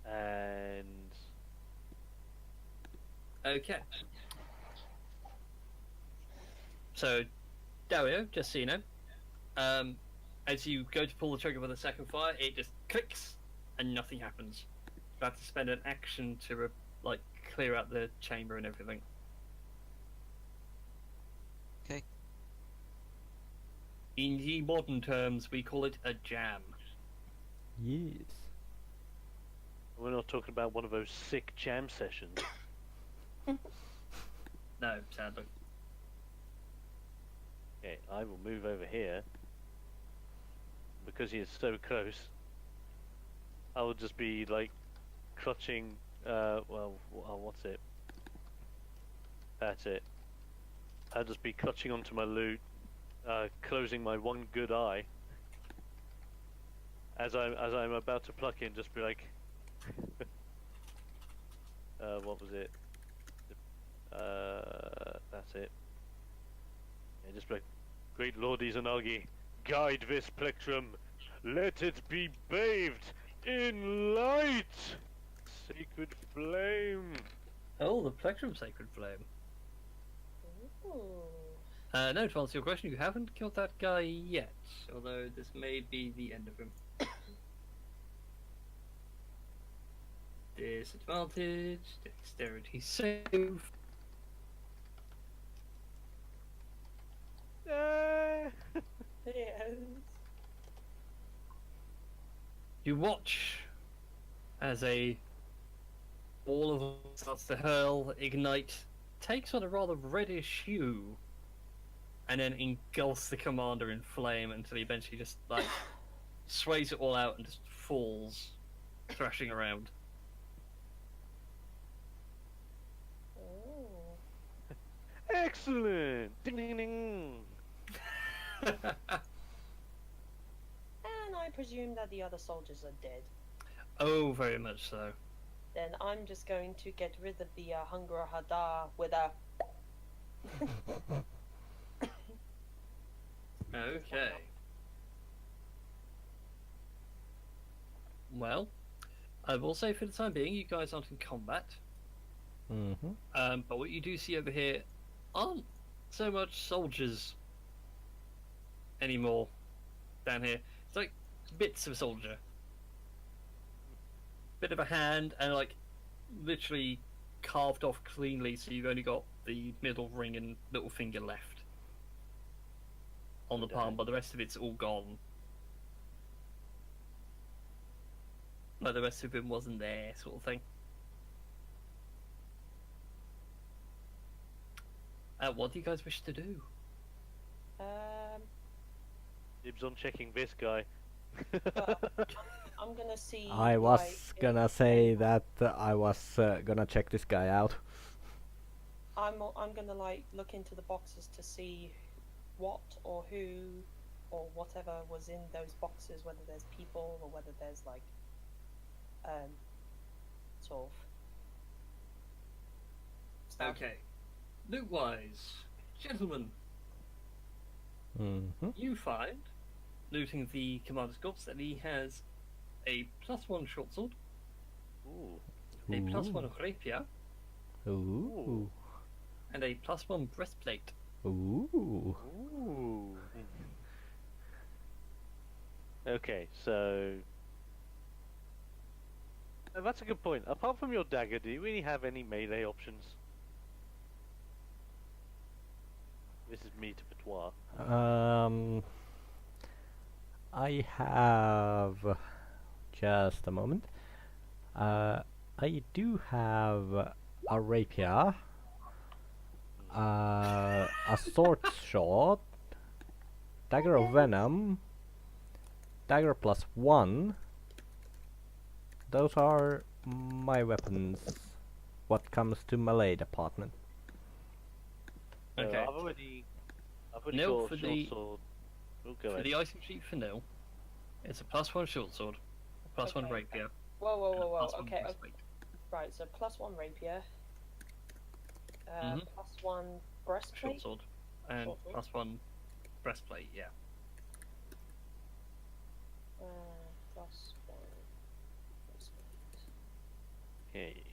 and Okay. So, Dario, just so you know, as you go to pull the trigger for the second fire, it just clicks and nothing happens. You have to spend an action to clear out the chamber and everything. Okay. In the modern terms, we call it a jam. Yes. we're not talking about one of those sick jam sessions. No, sadly. Okay, I will move over here. Because he is so close, I will just be like clutching, what's it? That's it. I'll just be clutching onto my loot, closing my one good eye. As I'm about to pluck in, just be like, what was it? That's it. Yeah, just be like, great Lord Izanagi, guide this plectrum, let it be bathed in light, sacred flame. Oh, the Plectrum Sacred Flame. Ooh. No, to answer your question, you haven't killed that guy yet, although this may be the end of him. Disadvantage, dexterity save. Yes. You watch as a all of them starts to hurl, ignite, takes on a rather reddish hue, and then engulfs the commander in flame until he eventually just sways it all out and just falls, thrashing around. Oh. Excellent! Ding ding ding! And I presume that the other soldiers are dead. Oh, very much so. Then I'm just going to get rid of the Hunger Hadar with a. Okay. Well, I will say for the time being, you guys aren't in combat. Mm-hmm. But what you do see over here aren't so much soldiers anymore down here. It's like bits of a soldier. Bit of a hand and literally carved off cleanly, so you've only got the middle ring and little finger left on the palm, but the rest of it's all gone. like the rest of him wasn't there, sort of thing. What do you guys wish to do? Dibs on checking this guy. Well, I'm gonna see. I was like, gonna if say anyone- that I was gonna check this guy out. I'm gonna like look into the boxes to see what or who or whatever was in those boxes, whether there's people or whether there's like sort of stuff. Okay. Loot-wise, gentlemen, Mm-hmm. you find, looting the commander's corpse, that he has a +1 short sword, Ooh. a +1 rapier, Ooh. and a +1 breastplate. Ooh. Ooh. Okay, so that's a good point. Apart from your dagger, do you really have any melee options? This is me to patois. I have just a moment. I do have a rapier, a sword shot, dagger of venom, dagger +1. Those are my weapons. What comes to melee department? So Okay. I've already No, got for a short the- sword. Oh, go For ahead. the item sheet for nil, it's a +1 short sword, a +1 Okay. rapier, Whoa, and a +1 okay, breastplate. right. So +1 rapier, Mhm. +1 Short breastplate. sword, and Short sword. +1 breastplate, yeah. +1 breastplate. Okay.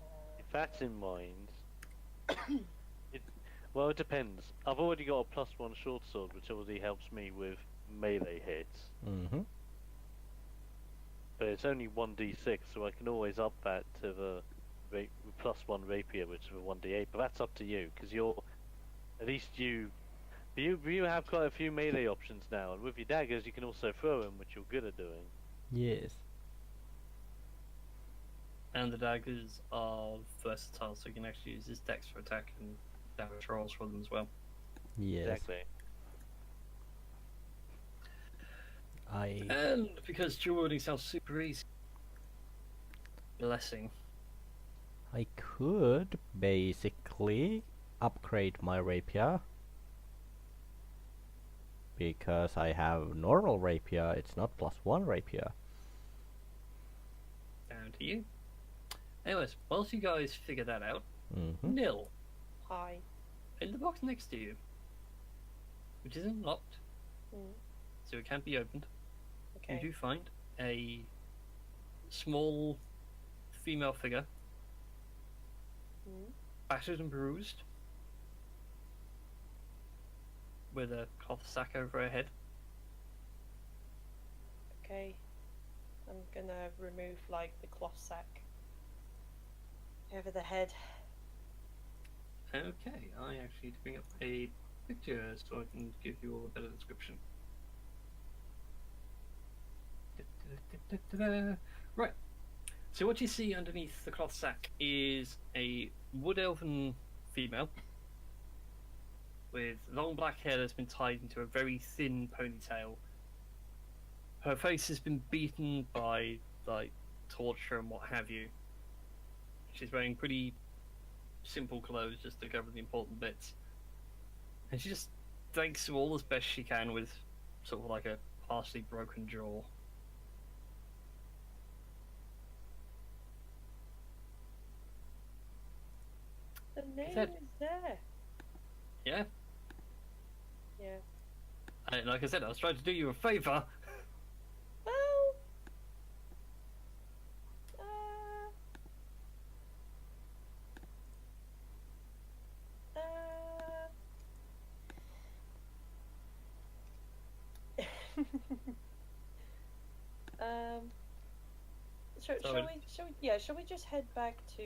Uh, If that's in mind, well, it depends. I've already got a +1 short sword, which already helps me with melee hits. Mm-hmm. But it's only 1d6, so I can always up that to the +1 rapier, which is a 1d8. But that's up to you, because you're at least you have quite a few melee options now, and with your daggers you can also throw them, which you're good at doing. Yes. And the daggers are versatile, so you can actually use his dex for attack and damage rolls for them as well. Yes. Exactly. And because dual wielding sounds super easy, blessing. I could basically upgrade my rapier because I have normal rapier. It's not +1 rapier. Down to you. Anyways, whilst you guys figure that out, Mm-hmm. Nil, Hi. in the box next to you, which isn't locked, Mm. so it can't be opened, you Okay. do find a small female figure, Mm. battered and bruised, with a cloth sack over her head. Okay. I'm gonna remove like the cloth sack over the head. Okay, I actually need to bring up a picture so I can give you all a better description. Right. So what you see underneath the cloth sack is a wood elven female with long black hair that's been tied into a very thin ponytail. Her face has been beaten by like torture and what have you. She's wearing pretty simple clothes just to cover the important bits. And she just drinks through all as best she can with sort of like a partially broken jaw. The name that- is there. Yeah? Yeah. And like I said, I was trying to do you a favour. Well. Um. Shall we just head back to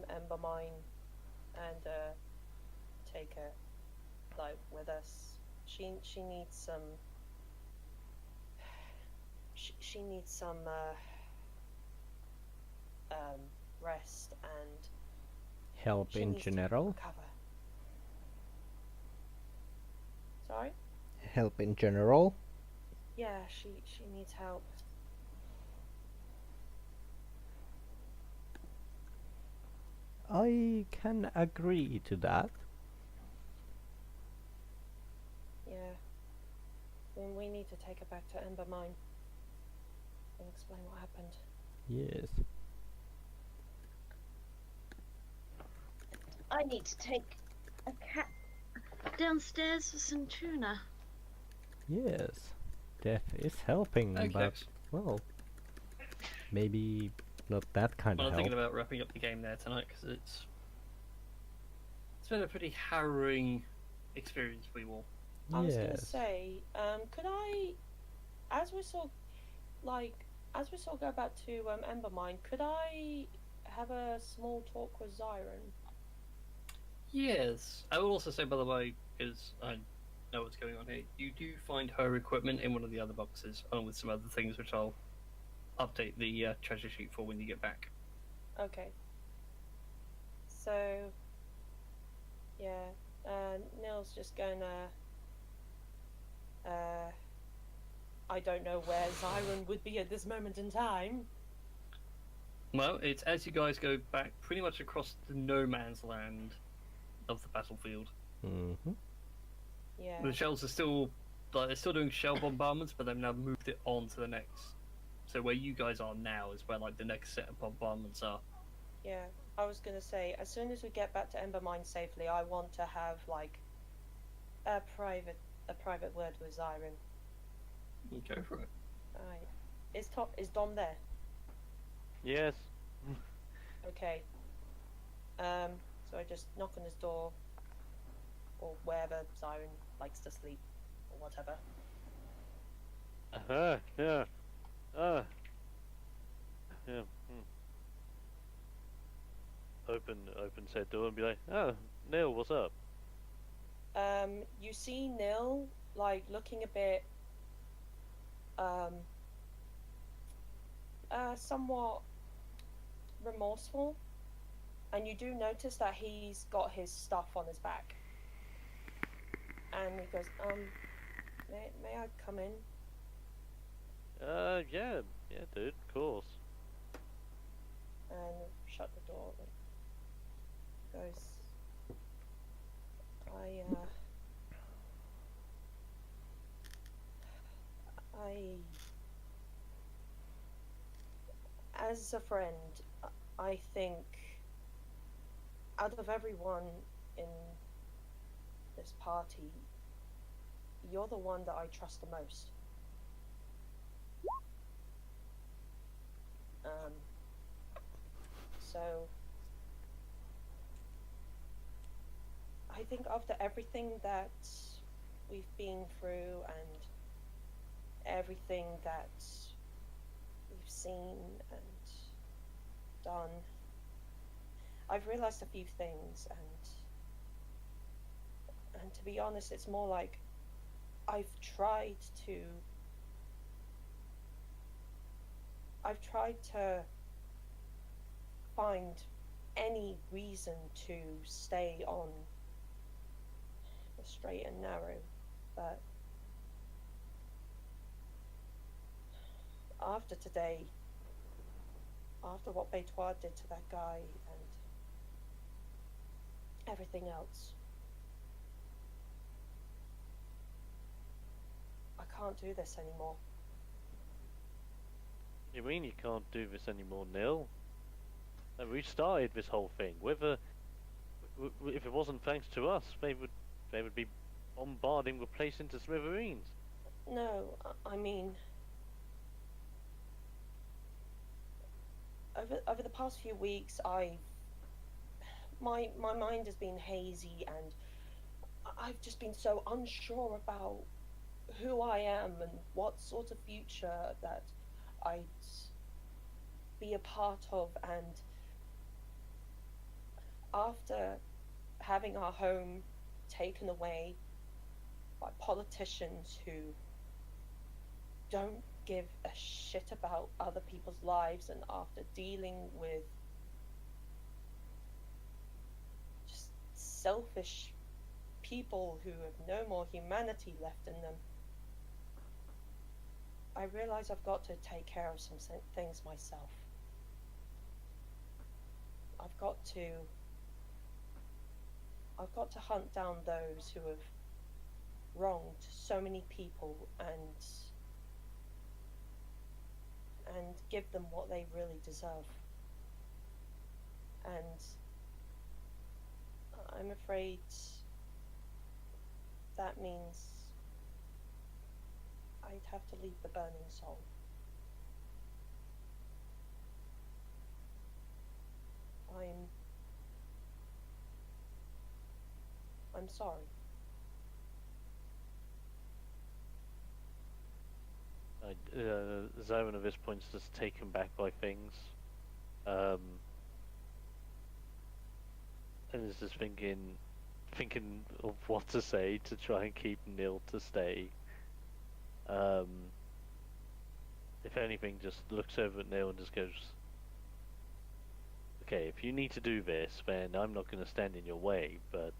Ember Mine and take her like with us? She needs some. She needs some rest and Help she in needs to general? recover. Sorry? Help in general? Yeah, she needs help. I can agree to that. Yeah. Then we need to take her back to Ember Mine and explain what happened. Yes. I need to take a cat downstairs for some tuna. Yes. Death is helping, Okay, but, well, maybe not that kind well, of I'm help. thinking about wrapping up the game there tonight because it's been a pretty harrowing experience for you all. I was gonna Yes. say, could I, as we saw go back to Ember Mine, could I have a small talk with Zyron? Yes, I will also say, by the way, because I know what's going on here, you do find her equipment in one of the other boxes, along with some other things which I'll update the treasure sheet for when you get back. Okay. So, yeah, Neil's just gonna. I don't know where Zyron would be at this moment in time. Well, it's as you guys go back pretty much across the no man's land of the battlefield. Mm-hmm. Yeah. The shells are still, like, they're still doing shell bombardments, but they've now moved it on to the next. So where you guys are now is where, like, the next set of bombardments are. Yeah, I was gonna say, as soon as we get back to Ember Mine safely, I want to have like a private word with Zyron. Go for it. Alright. Is Dom there? Yes. Okay. So I just knock on his door, or wherever Zyron likes to sleep, or whatever. Yeah. Yeah. Open said door and be like, oh, Neil, what's up? You see Nil like looking a bit, somewhat remorseful, and you do notice that he's got his stuff on his back, and he goes, may I come in? Yeah, dude, of course. And shut the door. Goes, as a friend, I think out of everyone in this party, you're the one that I trust the most. So I think after everything that we've been through and everything that we've seen and done, I've realized a few things, and to be honest, it's more like I've tried to find any reason to stay on the straight and narrow, but after today, after what Betoit did to that guy and everything else, I can't do this anymore. You mean you can't do this anymore, Neil? And we started this whole thing. Whether if it wasn't thanks to us, they would be bombarding the place into smithereens. No, I mean, over the past few weeks, my mind has been hazy, and I've just been so unsure about who I am and what sort of future that I'd be a part of. And after having our home taken away by politicians who don't give a shit about other people's lives, and after dealing with just selfish people who have no more humanity left in them, I realize I've got to take care of some things myself. I've got to hunt down those who have wronged so many people and give them what they really deserve. And I'm afraid that means I'd have to leave the Burning Soul. I'm sorry. Zyron at this point's just taken back by things, and is just thinking of what to say to try and keep Neil to stay. If anything, just looks over at Neil and just goes, "Okay, if you need to do this, then I'm not going to stand in your way, but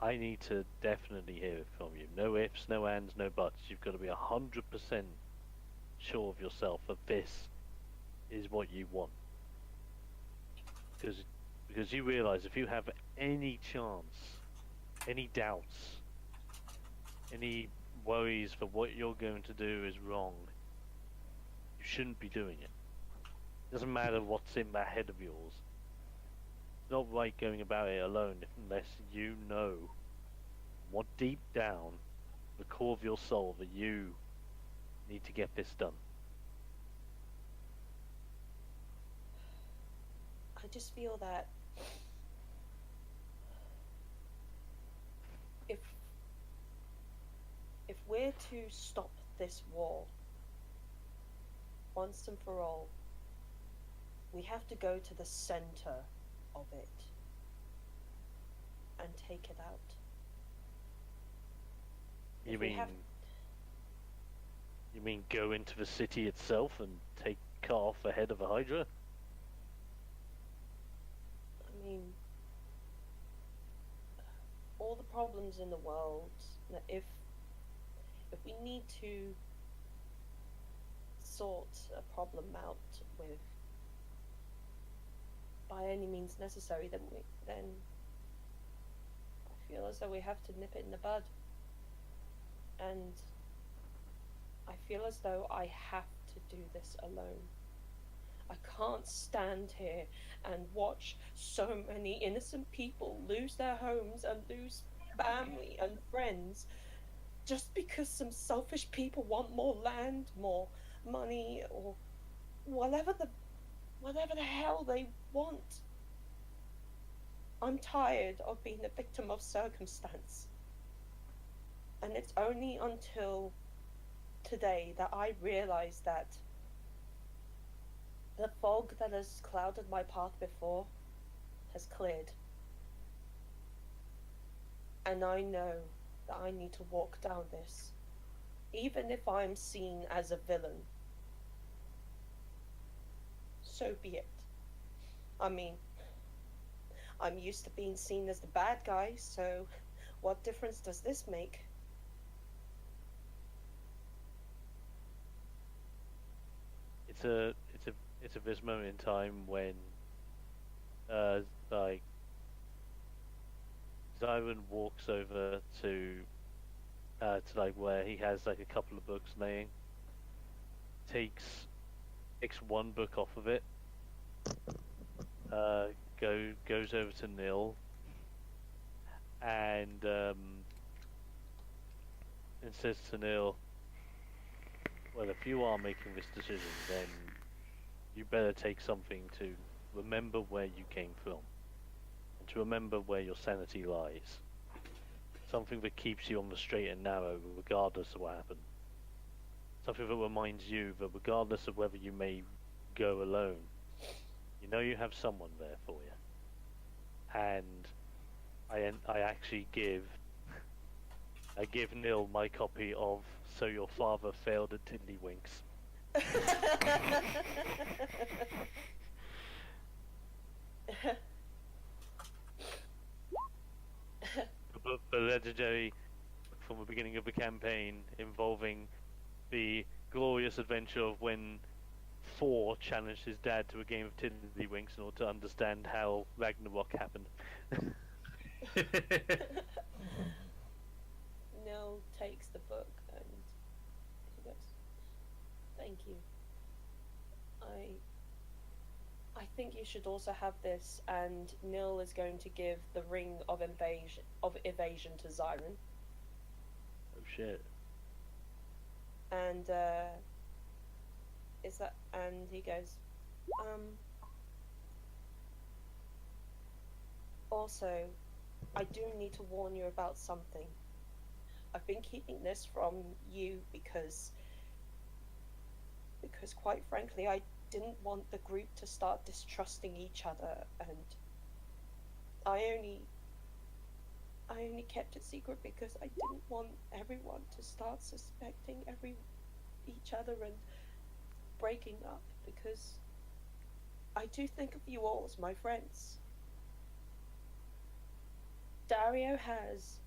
I need to definitely hear it from you. No ifs, no ands, no buts. You've got to be 100% sure of yourself that this is what you want. Because you realise if you have any chance, any doubts, any worries for what you're going to do is wrong, you shouldn't be doing it. It doesn't matter what's in that head of yours. It's not right going about it alone unless you know what deep down the core of your soul that you need to get this done." I just feel that if we're to stop this war once and for all, we have to go to the center of it and take it out. You If we mean have- you mean go into the city itself and cut off the head of a Hydra? I mean, all the problems in the world, if we need to sort a problem out with by any means necessary, then I feel as though we have to nip it in the bud. And I feel as though I have to do this alone. I can't stand here and watch so many innocent people lose their homes and lose family and friends just because some selfish people want more land, more money, or whatever the hell they want. I'm tired of being a victim of circumstance. And it's only until today that I realized that the fog that has clouded my path before has cleared. And I know that I need to walk down this, even if I'm seen as a villain. So be it. I mean, I'm used to being seen as the bad guy, so what difference does this make? It's at this moment in time when like Zyron walks over to like where he has like a couple of books laying, takes one book off of it, goes over to Neil and says to Neil, "Well, if you are making this decision, then you better take something to remember where you came from, and to remember where your sanity lies. Something that keeps you on the straight and narrow, regardless of what happened. Something that reminds you that regardless of whether you may go alone, you know you have someone there for you." And I actually give I give Neil my copy of So Your Father Failed at Tiddlywinks. The legendary from the beginning of the campaign involving the glorious adventure of when Thor challenged his dad to a game of Tiddlywinks in order to understand how Ragnarok happened. Nil takes the book and he goes, "Thank you. I think you should also have this." And Nil is going to give the ring of evasion to Zyron. Oh shit. And and he goes, also, I do need to warn you about something. I've been keeping this from you because quite frankly, I didn't want the group to start distrusting each other, and I only kept it secret because I didn't want everyone to start suspecting each other and breaking up, because I do think of you all as my friends. Dario has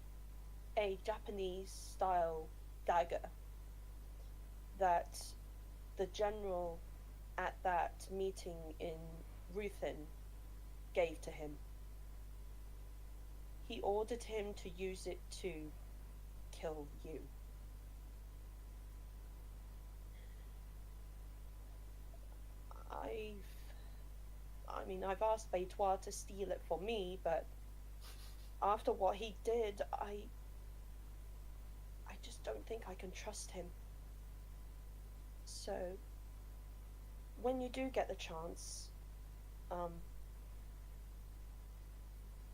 a Japanese style dagger that the general at that meeting in Ruthin gave to him. He ordered him to use it to kill you. I've asked Beitois to steal it for me, but after what he did, I just don't think I can trust him. So, when you do get the chance,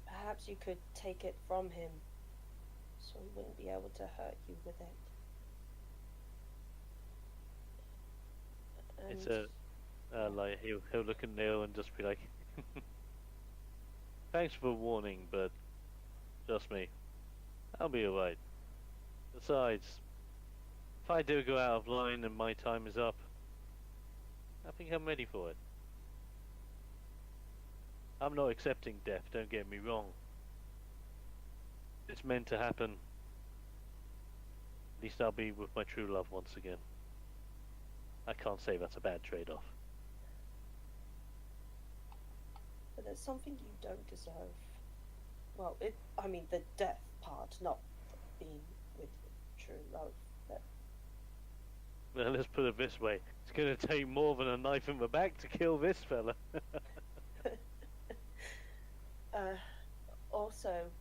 perhaps you could take it from him, so he wouldn't be able to hurt you with it. And It's like he'll look at Neil and just be like, "Thanks for the warning, but trust me, I'll be alright. Besides, if I do go out of line and my time is up, I think I'm ready for it. I'm not accepting death, don't get me wrong. It's meant to happen. At least I'll be with my true love once again. I can't say that's a bad trade-off." But there's something you don't deserve. Well, the death part, not being with true love. But Well, let's put it this way. It's gonna take more than a knife in the back to kill this fella. also,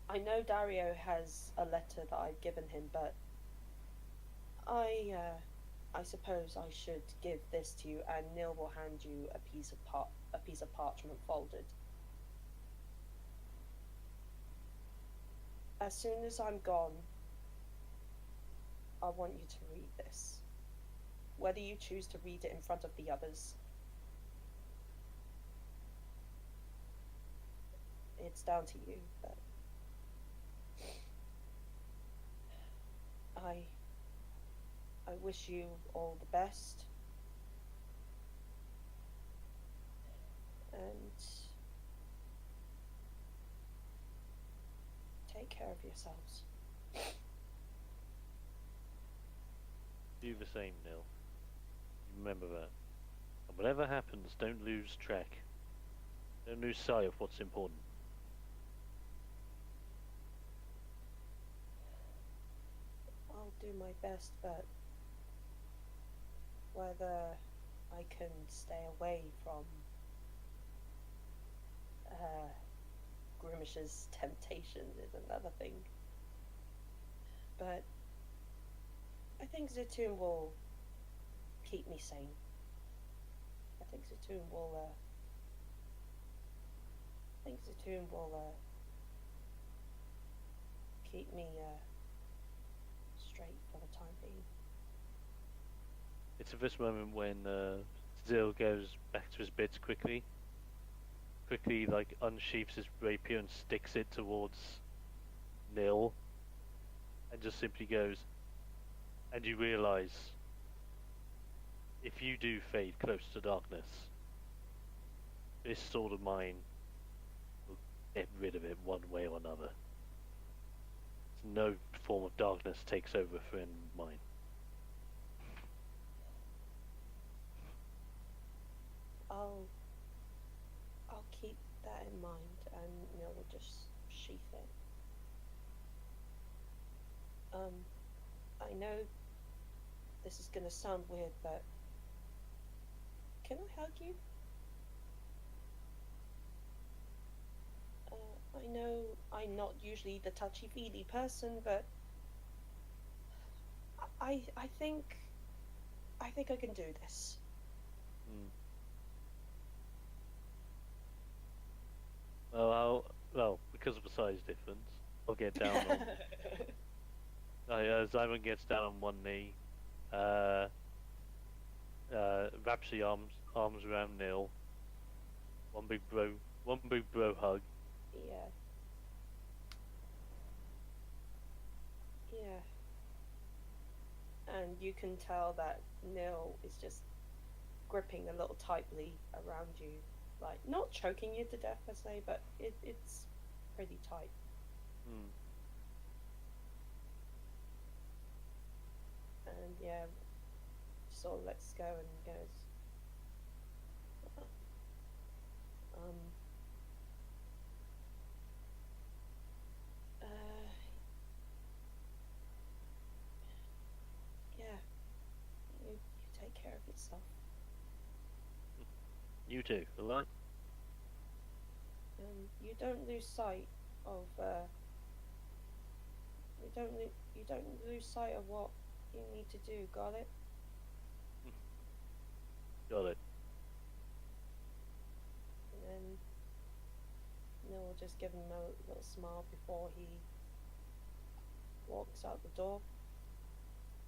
I know Dario has a letter that I've given him, but I suppose I should give this to you, and Neil will hand you a piece of parchment folded. As soon as I'm gone, I want you to read this. Whether you choose to read it in front of the others, it's down to you, but I wish you all the best, and take care of yourselves. Do the same, Neil. Remember that. And whatever happens, don't lose track. Don't lose sight of what's important. I'll do my best, but whether I can stay away from Grimish's temptation is another thing. But I think Zatoon will keep me sane. I think Zatoon will keep me straight for the time being. It's at this moment when Zil goes back to his bits quickly, like unsheaths his rapier and sticks it towards Nil, and just simply goes, and you realise if you do fade close to darkness, this sword of mine will get rid of it one way or another. No form of darkness takes over a friend of mine. I'll keep that in mind, and Neil will just sheath it. I know this is gonna sound weird, but can I hug you? I know I'm not usually the touchy-feely person, but I think I can do this. Well, because of the size difference, I'll get down on. Simon gets down on one knee, wraps the arms around Neil. One big bro hug. Yeah. Yeah. And you can tell that Neil is just gripping a little tightly around you. Like, not choking you to death per se, but it's pretty tight. And yeah, sort of lets go and goes, yeah, you take care of yourself. You too, alright? And you don't lose sight of you don't lose sight of what you need to do, got it? Got it. And then Neil will just give him a little smile before he walks out the door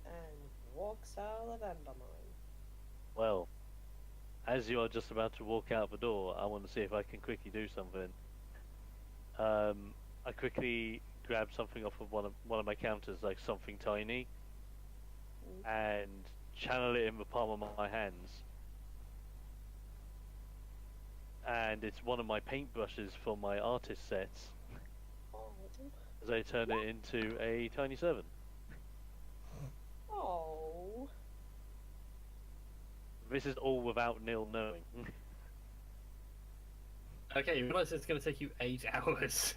and walks out of Embermine. Well, as you are just about to walk out the door, I want to see if I can quickly do something. I quickly grab something off of one of my counters, like something tiny, and channel it in the palm of my hands. And it's one of my paintbrushes for my artist sets. Oh. As I turn it into a tiny servant. Oh. This is all without Neil knowing. Okay, you realise it's going to take you 8 hours.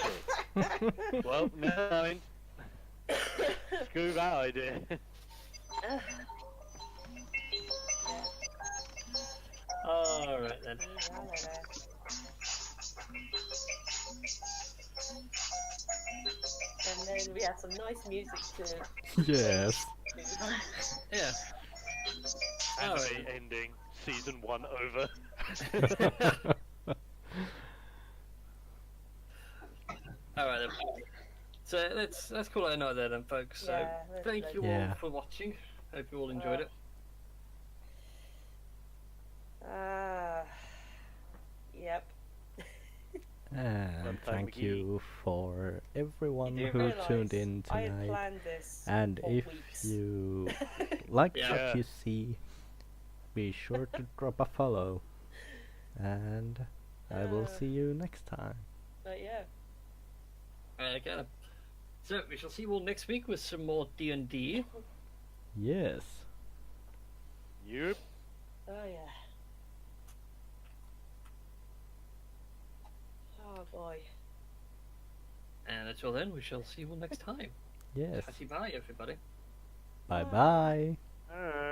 Shit. Well, never mind. Screw that idea. Alright then. And then we had some nice music to. Yes. Yeah. Anime Alright. ending, season 1 over. Alright then. So let's call it a night there then, folks. So Yeah, let's thank let you it Yeah. all for watching. Hope you all enjoyed it. Yep. And Sometime thank McGee. you for everyone You who realise tuned in I had tonight. planned this And for if weeks. you like Yeah. what you see, be sure to drop a follow. And I will see you next time. But yeah. Okay. So we shall see you all next week with some more D&D. Yes. Yep. Oh yeah. Oh boy. And until then, we shall see you all next time. Yes. Bye, everybody. Bye bye. Alright.